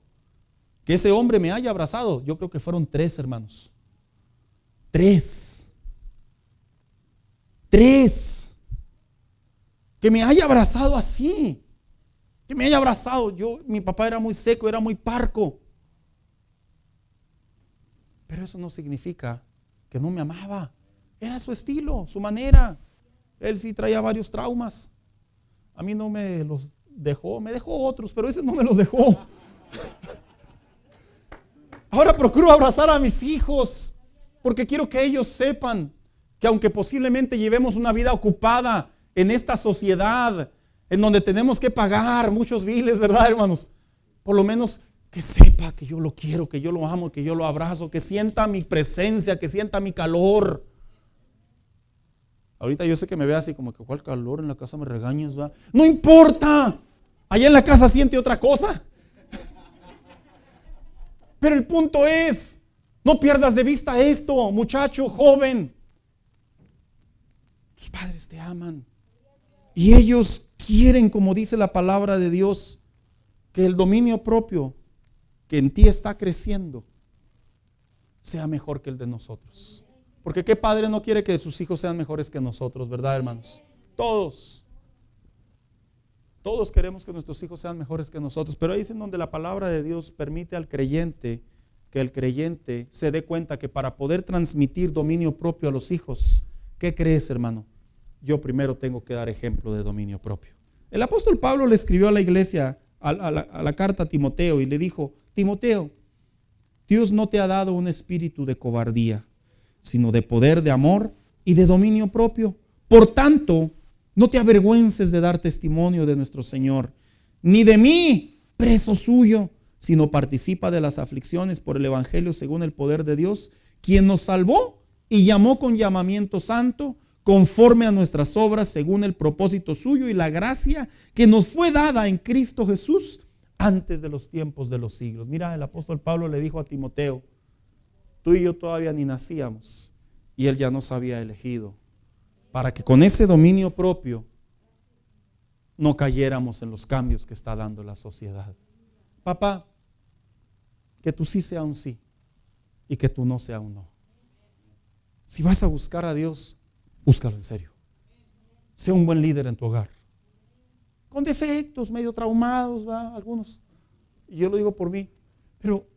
Que ese hombre me haya abrazado, yo creo que fueron 3 hermanos. 3. Que me haya abrazado así. Que me haya abrazado. Mi papá era muy seco, era muy parco. Pero eso no significa que no me amaba. Era su estilo, su manera. Él sí traía varios traumas. A mí no me los dejó, me dejó otros, pero ese no me los dejó. Ahora procuro abrazar a mis hijos porque quiero que ellos sepan que aunque posiblemente llevemos una vida ocupada en esta sociedad en donde tenemos que pagar muchos biles, ¿verdad, hermanos? Por lo menos que sepa que yo lo quiero, que yo lo amo, que yo lo abrazo, que sienta mi presencia, que sienta mi calor. Ahorita yo sé que me ve así como que ¿cuál calor? En la casa me regañas, ¿verdad? No importa, allá en la casa siente otra cosa. Pero el punto es, no pierdas de vista esto, muchacho, joven. Tus padres te aman. Y ellos quieren, como dice la palabra de Dios, que el dominio propio que en ti está creciendo sea mejor que el de nosotros. Porque ¿qué padre no quiere que sus hijos sean mejores que nosotros, verdad, hermanos? Todos queremos que nuestros hijos sean mejores que nosotros, pero ahí es en donde la palabra de Dios permite al creyente que el creyente se dé cuenta que para poder transmitir dominio propio a los hijos, ¿qué crees, hermano? Yo primero tengo que dar ejemplo de dominio propio. El apóstol Pablo le escribió a la iglesia, a la carta a Timoteo, y le dijo: Timoteo, Dios no te ha dado un espíritu de cobardía, sino de poder, de amor y de dominio propio. Por tanto, no te avergüences de dar testimonio de nuestro Señor, ni de mí, preso suyo, sino participa de las aflicciones por el evangelio según el poder de Dios, quien nos salvó y llamó con llamamiento santo, conforme a nuestras obras, según el propósito suyo y la gracia que nos fue dada en Cristo Jesús antes de los tiempos de los siglos. Mira, el apóstol Pablo le dijo a Timoteo, tú y yo todavía ni nacíamos y él ya nos había elegido para que con ese dominio propio no cayéramos en los cambios que está dando la sociedad. Papá, que tú sí sea un sí y que tú no sea un no. Si vas a buscar a Dios, búscalo en serio. Sea un buen líder en tu hogar. Con defectos, medio traumados, ¿va? Algunos. Y yo lo digo por mí. Pero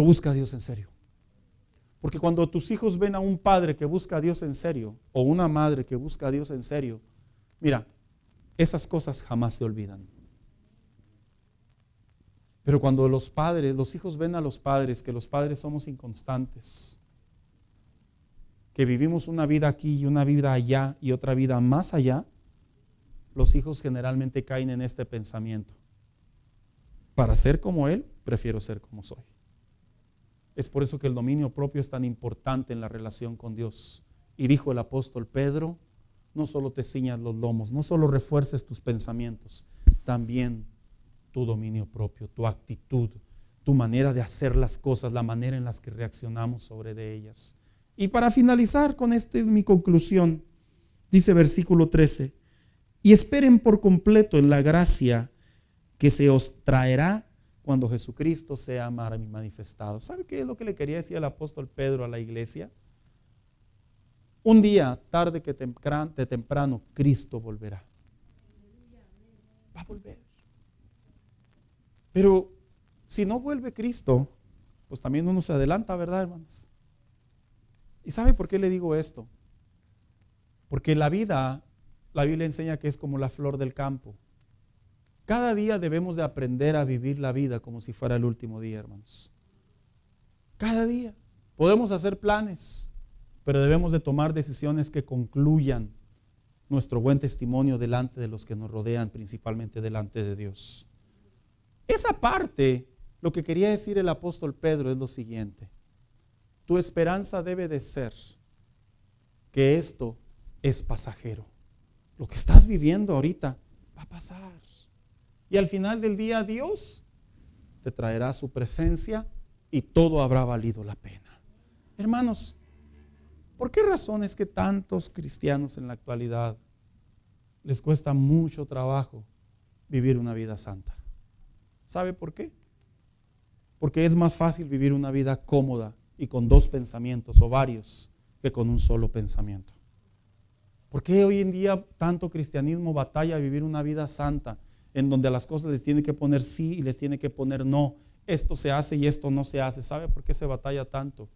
busca a Dios en serio. Porque cuando tus hijos ven a un padre que busca a Dios en serio, o una madre que busca a Dios en serio, mira, esas cosas jamás se olvidan. Pero cuando los hijos ven a los padres, que los padres somos inconstantes, que vivimos una vida aquí y una vida allá y otra vida más allá, los hijos generalmente caen en este pensamiento. Para ser como él, prefiero ser como soy. Es por eso que el dominio propio es tan importante en la relación con Dios. Y dijo el apóstol Pedro, no solo te ciñas los lomos, no solo refuerces tus pensamientos, también tu dominio propio, tu actitud, tu manera de hacer las cosas, la manera en las que reaccionamos sobre de ellas. Y para finalizar con mi conclusión, dice versículo 13, y esperen por completo en la gracia que se os traerá cuando Jesucristo sea manifestado. ¿Sabe qué es lo que le quería decir el apóstol Pedro a la iglesia? Un día, tarde que temprano, Cristo volverá. Va a volver. Pero si no vuelve Cristo, pues también uno se adelanta, ¿verdad, hermanos? ¿Y sabe por qué le digo esto? Porque la Biblia enseña que es como la flor del campo. Cada día debemos de aprender a vivir la vida como si fuera el último día, hermanos. Cada día. Podemos hacer planes, pero debemos de tomar decisiones que concluyan nuestro buen testimonio delante de los que nos rodean, principalmente delante de Dios. Esa parte, lo que quería decir el apóstol Pedro es lo siguiente. Tu esperanza debe de ser que esto es pasajero. Lo que estás viviendo ahorita va a pasar. Y al final del día Dios te traerá su presencia y todo habrá valido la pena. Hermanos, ¿por qué razón es que tantos cristianos en la actualidad les cuesta mucho trabajo vivir una vida santa? ¿Sabe por qué? Porque es más fácil vivir una vida cómoda y con dos pensamientos o varios que con un solo pensamiento. ¿Por qué hoy en día tanto cristianismo batalla a vivir una vida santa en donde a las cosas les tiene que poner sí y les tiene que poner no? Esto se hace y esto no se hace. ¿Sabe por qué se batalla tanto?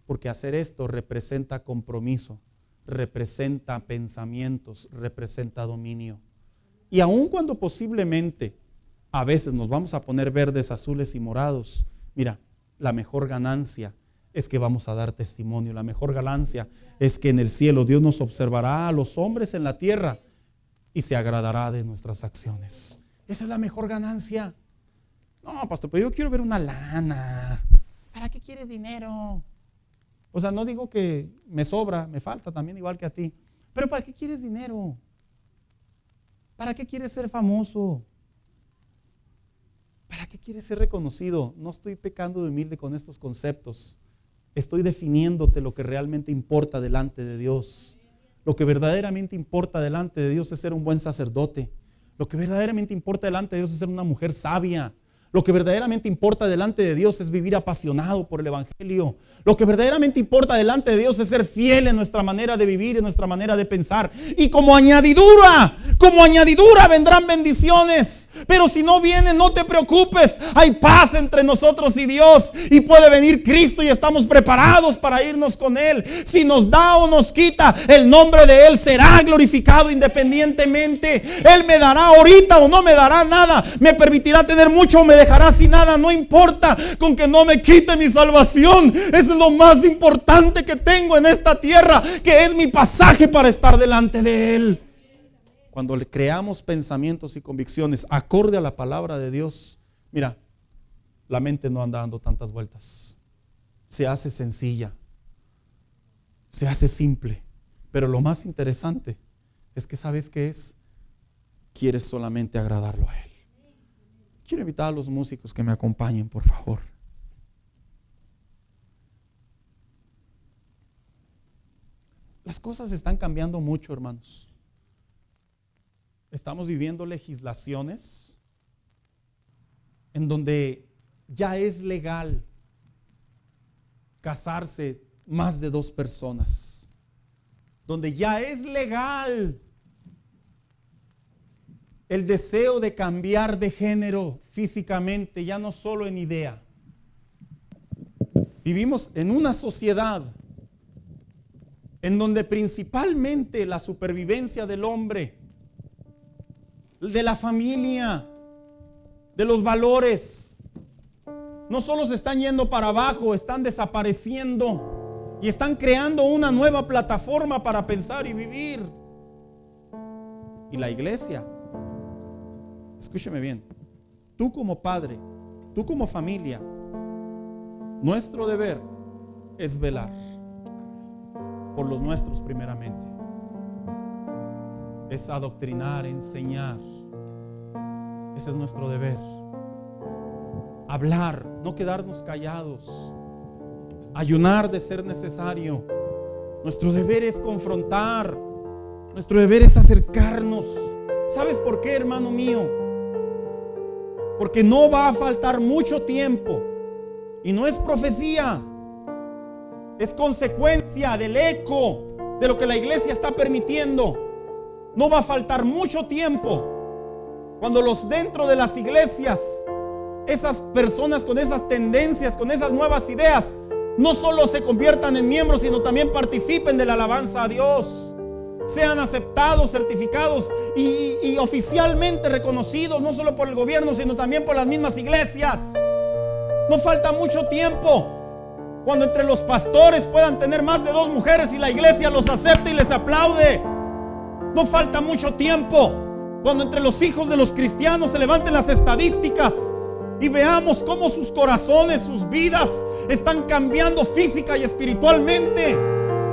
Porque hacer esto representa compromiso, representa pensamientos, representa dominio. Y aun cuando posiblemente a veces nos vamos a poner verdes, azules y morados, mira, la mejor ganancia es que vamos a dar testimonio. La mejor ganancia es que en el cielo Dios nos observará a los hombres en la tierra y se agradará de nuestras acciones. Esa es la mejor ganancia. No, pastor, pero yo quiero ver una lana. ¿Para qué quieres dinero? O sea, no digo que me sobra, me falta también igual que a ti. Pero ¿para qué quieres dinero? ¿Para qué quieres ser famoso? ¿Para qué quieres ser reconocido? No estoy pecando de humilde con estos conceptos. Estoy definiéndote lo que realmente importa delante de Dios. Lo que verdaderamente importa delante de Dios es ser un buen sacerdote. Lo que verdaderamente importa delante de Dios es ser una mujer sabia. Lo que verdaderamente importa delante de Dios es vivir apasionado por el Evangelio. Lo que verdaderamente importa delante de Dios es ser fiel en nuestra manera de vivir, en nuestra manera de pensar. Y como añadidura vendrán bendiciones. Pero si no vienen, no te preocupes. Hay paz entre nosotros y Dios. Y puede venir Cristo y estamos preparados para irnos con Él. Si nos da o nos quita, el nombre de Él será glorificado independientemente. Él me dará ahorita o no me dará nada. Me permitirá tener mucho o me dejará sin nada. No importa, con que no me quite mi salvación. Es lo más importante que tengo en esta tierra, que es mi pasaje para estar delante de Él. Cuando le creamos pensamientos y convicciones acorde a la palabra de Dios, Mira, la mente no anda dando tantas vueltas. Se hace sencilla, se hace simple. Pero lo más interesante es que, ¿sabes qué es? Quieres solamente agradarlo a Él. Quiero invitar a los músicos que me acompañen, por favor. Las cosas están cambiando mucho, hermanos. Estamos viviendo legislaciones en donde ya es legal casarse más de 2 personas, donde ya es legal el deseo de cambiar de género físicamente, ya no solo en idea. Vivimos en una sociedad en donde principalmente la supervivencia del hombre, de la familia, de los valores, no solo se están yendo para abajo, están desapareciendo y están creando una nueva plataforma para pensar y vivir. Y la iglesia, escúcheme bien, tú como padre, tú como familia, nuestro deber es velar por los nuestros primeramente. Es adoctrinar, enseñar. Ese es nuestro deber. Hablar, no quedarnos callados. Ayunar de ser necesario. Nuestro deber es confrontar. Nuestro deber es acercarnos. ¿Sabes por qué, hermano mío? Porque no va a faltar mucho tiempo. Y no es profecía. Es consecuencia del eco de lo que la iglesia está permitiendo. No va a faltar mucho tiempo cuando los dentro de las iglesias, esas personas con esas tendencias, con esas nuevas ideas, no solo se conviertan en miembros, sino también participen de la alabanza a Dios. Sean aceptados, certificados y oficialmente reconocidos, no solo por el gobierno, sino también por las mismas iglesias. No falta mucho tiempo cuando entre los pastores puedan tener más de 2 mujeres y la iglesia los acepte y les aplaude. No falta mucho tiempo cuando entre los hijos de los cristianos se levanten las estadísticas y veamos cómo sus corazones, sus vidas están cambiando física y espiritualmente.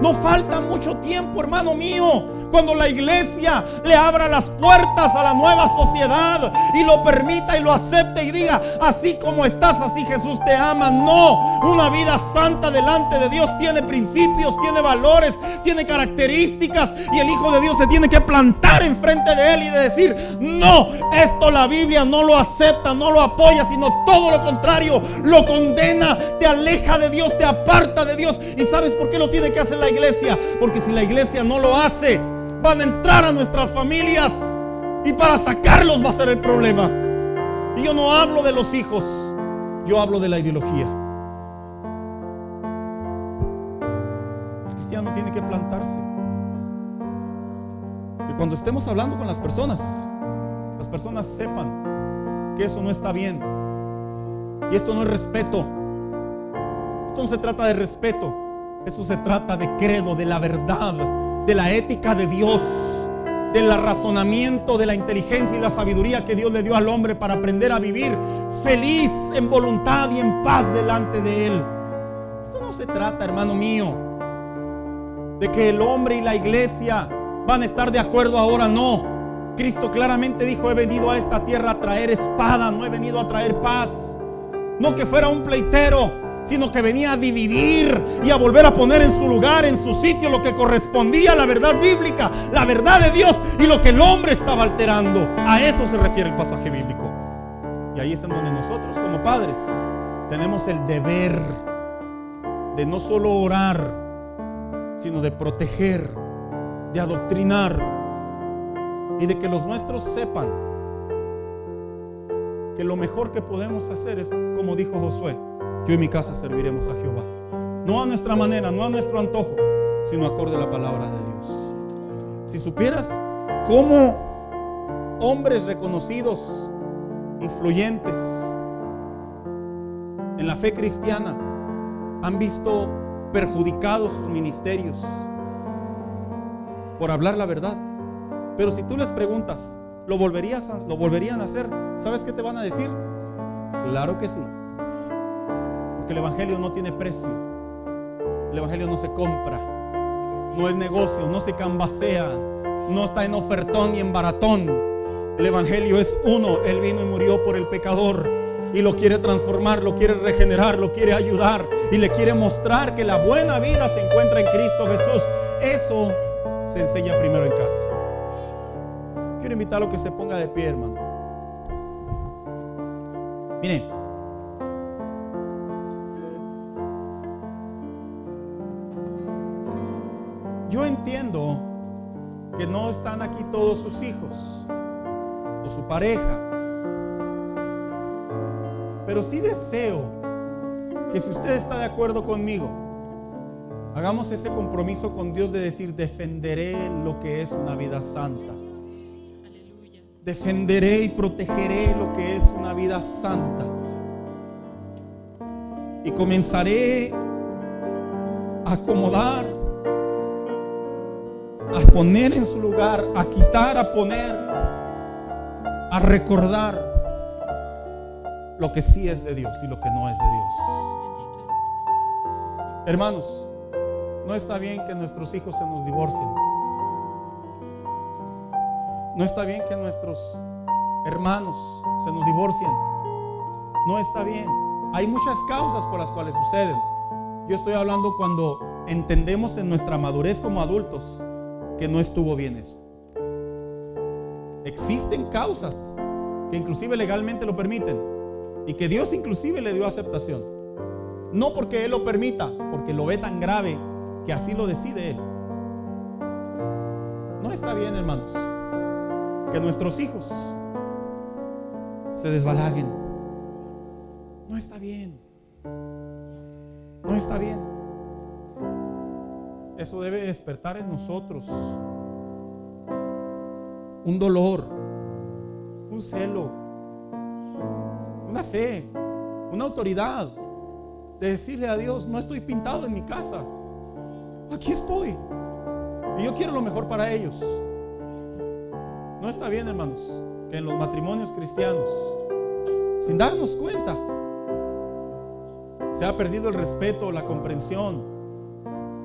No falta mucho tiempo, hermano mío, cuando la iglesia le abra las puertas a la nueva sociedad y lo permita y lo acepte y diga: así como estás, así Jesús te ama. No, una vida santa delante de Dios tiene principios, tiene valores, tiene características, y el Hijo de Dios se tiene que plantar enfrente de Él y de decir: no, esto la Biblia no lo acepta, no lo apoya, sino todo lo contrario, lo condena, te aleja de Dios, te aparta de Dios. ¿Y sabes por qué lo tiene que hacer la iglesia? Porque si la iglesia no lo hace, van a entrar a nuestras familias y para sacarlos va a ser el problema. Y yo no hablo de los hijos, yo hablo de la ideología. El cristiano tiene que plantarse. Que cuando estemos hablando con las personas sepan que eso no está bien. Y esto no es respeto. Esto no se trata de respeto. Esto se trata de credo, de la verdad, de la ética de Dios, del razonamiento, de la inteligencia y la sabiduría que Dios le dio al hombre para aprender a vivir feliz, en voluntad y en paz delante de Él. Esto no se trata, hermano mío, de que el hombre y la iglesia van a estar de acuerdo ahora. No, Cristo claramente dijo: he venido a esta tierra a traer espada, no he venido a traer paz. No que fuera un pleitero, sino que venía a dividir y a volver a poner en su lugar, en su sitio, lo que correspondía a la verdad bíblica, la verdad de Dios, y lo que el hombre estaba alterando. A eso se refiere el pasaje bíblico. Y ahí es en donde nosotros como padres tenemos el deber de no solo orar, sino de proteger, de adoctrinar y de que los nuestros sepan que lo mejor que podemos hacer es, como dijo Josué: yo y mi casa serviremos a Jehová. No a nuestra manera, no a nuestro antojo, sino acorde a la palabra de Dios. Si supieras cómo hombres reconocidos, influyentes en la fe cristiana, han visto perjudicados sus ministerios por hablar la verdad. Pero si tú les preguntas, ¿lo volverían a hacer? ¿Sabes qué te van a decir? Claro que sí. Porque el evangelio no tiene precio. El evangelio no se compra. No es negocio, no se cambasea. No está en ofertón ni en baratón. El evangelio es uno. Él vino y murió por el pecador. Y lo quiere transformar, lo quiere regenerar, lo quiere ayudar. Y le quiere mostrar que la buena vida se encuentra en Cristo Jesús. Eso se enseña primero en casa. Quiero invitarlo a que se ponga de pie, hermano. Miren. Yo entiendo que no están aquí todos sus hijos o su pareja, pero sí deseo que si usted está de acuerdo conmigo, hagamos ese compromiso con Dios de decir: defenderé lo que es una vida santa. Defenderé y protegeré lo que es una vida santa. Y comenzaré a acomodar, a poner en su lugar, a quitar, a poner, a recordar lo que sí es de Dios y lo que no es de Dios. Hermanos, no está bien que nuestros hijos se nos divorcien. No está bien que nuestros hermanos se nos divorcien. No está bien. Hay muchas causas por las cuales suceden. Yo estoy hablando cuando entendemos en nuestra madurez como adultos que no estuvo bien eso. Existen causas que inclusive legalmente lo permiten y que Dios inclusive le dio aceptación. No porque Él lo permita, porque lo ve tan grave que así lo decide Él. No está bien, hermanos, que nuestros hijos se desbalaguen. No está bien. No está bien. Eso debe despertar en nosotros un dolor, un celo, una fe, una autoridad de decirle a Dios: no estoy pintado en mi casa, aquí estoy y yo quiero lo mejor para ellos. No está bien, hermanos, que en los matrimonios cristianos, sin darnos cuenta, se ha perdido el respeto, la comprensión,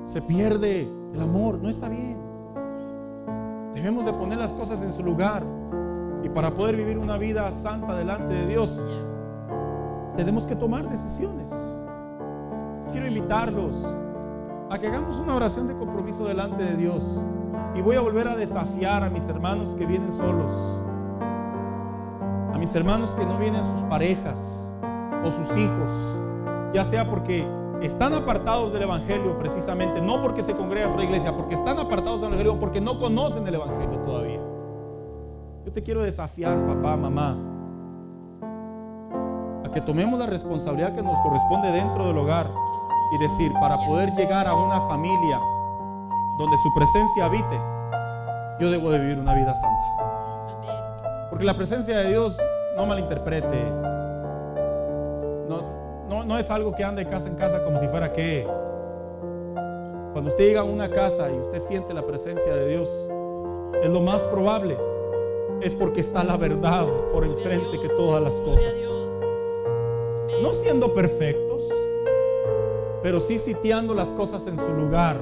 se pierde el amor. No está bien. Debemos de poner las cosas en su lugar, y para poder vivir una vida santa delante de Dios tenemos que tomar decisiones. Quiero invitarlos a que hagamos una oración de compromiso delante de Dios. Y voy a volver a desafiar a mis hermanos que vienen solos, a mis hermanos que no vienen sus parejas o sus hijos, ya sea porque están apartados del evangelio, precisamente, no porque se congregan a otra iglesia, porque están apartados del evangelio, porque no conocen el evangelio todavía. Yo te quiero desafiar, papá, mamá, a que tomemos la responsabilidad que nos corresponde dentro del hogar y decir: para poder llegar a una familia donde su presencia habite, yo debo de vivir una vida santa. Porque la presencia de Dios, no malinterprete, no es algo que ande de casa en casa como si fuera que cuando usted llega a una casa y usted siente la presencia de Dios, es lo más probable, es porque está la verdad por enfrente que todas las cosas. No siendo perfectos, pero sí sitiando las cosas en su lugar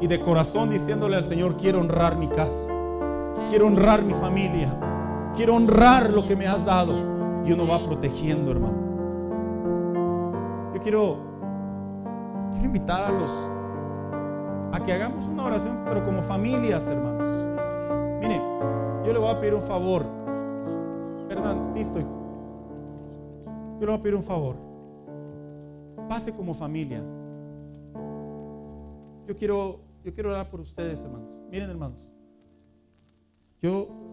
y de corazón diciéndole al Señor: quiero honrar mi casa, quiero honrar mi familia, quiero honrar lo que me has dado. Y uno va protegiendo, hermano. Yo quiero invitar a que hagamos una oración, pero como familias, hermanos. Mire, yo le voy a pedir un favor. Hernán, listo, hijo. Yo le voy a pedir un favor. Pase como familia. Yo quiero orar por ustedes, hermanos. Miren, hermanos, yo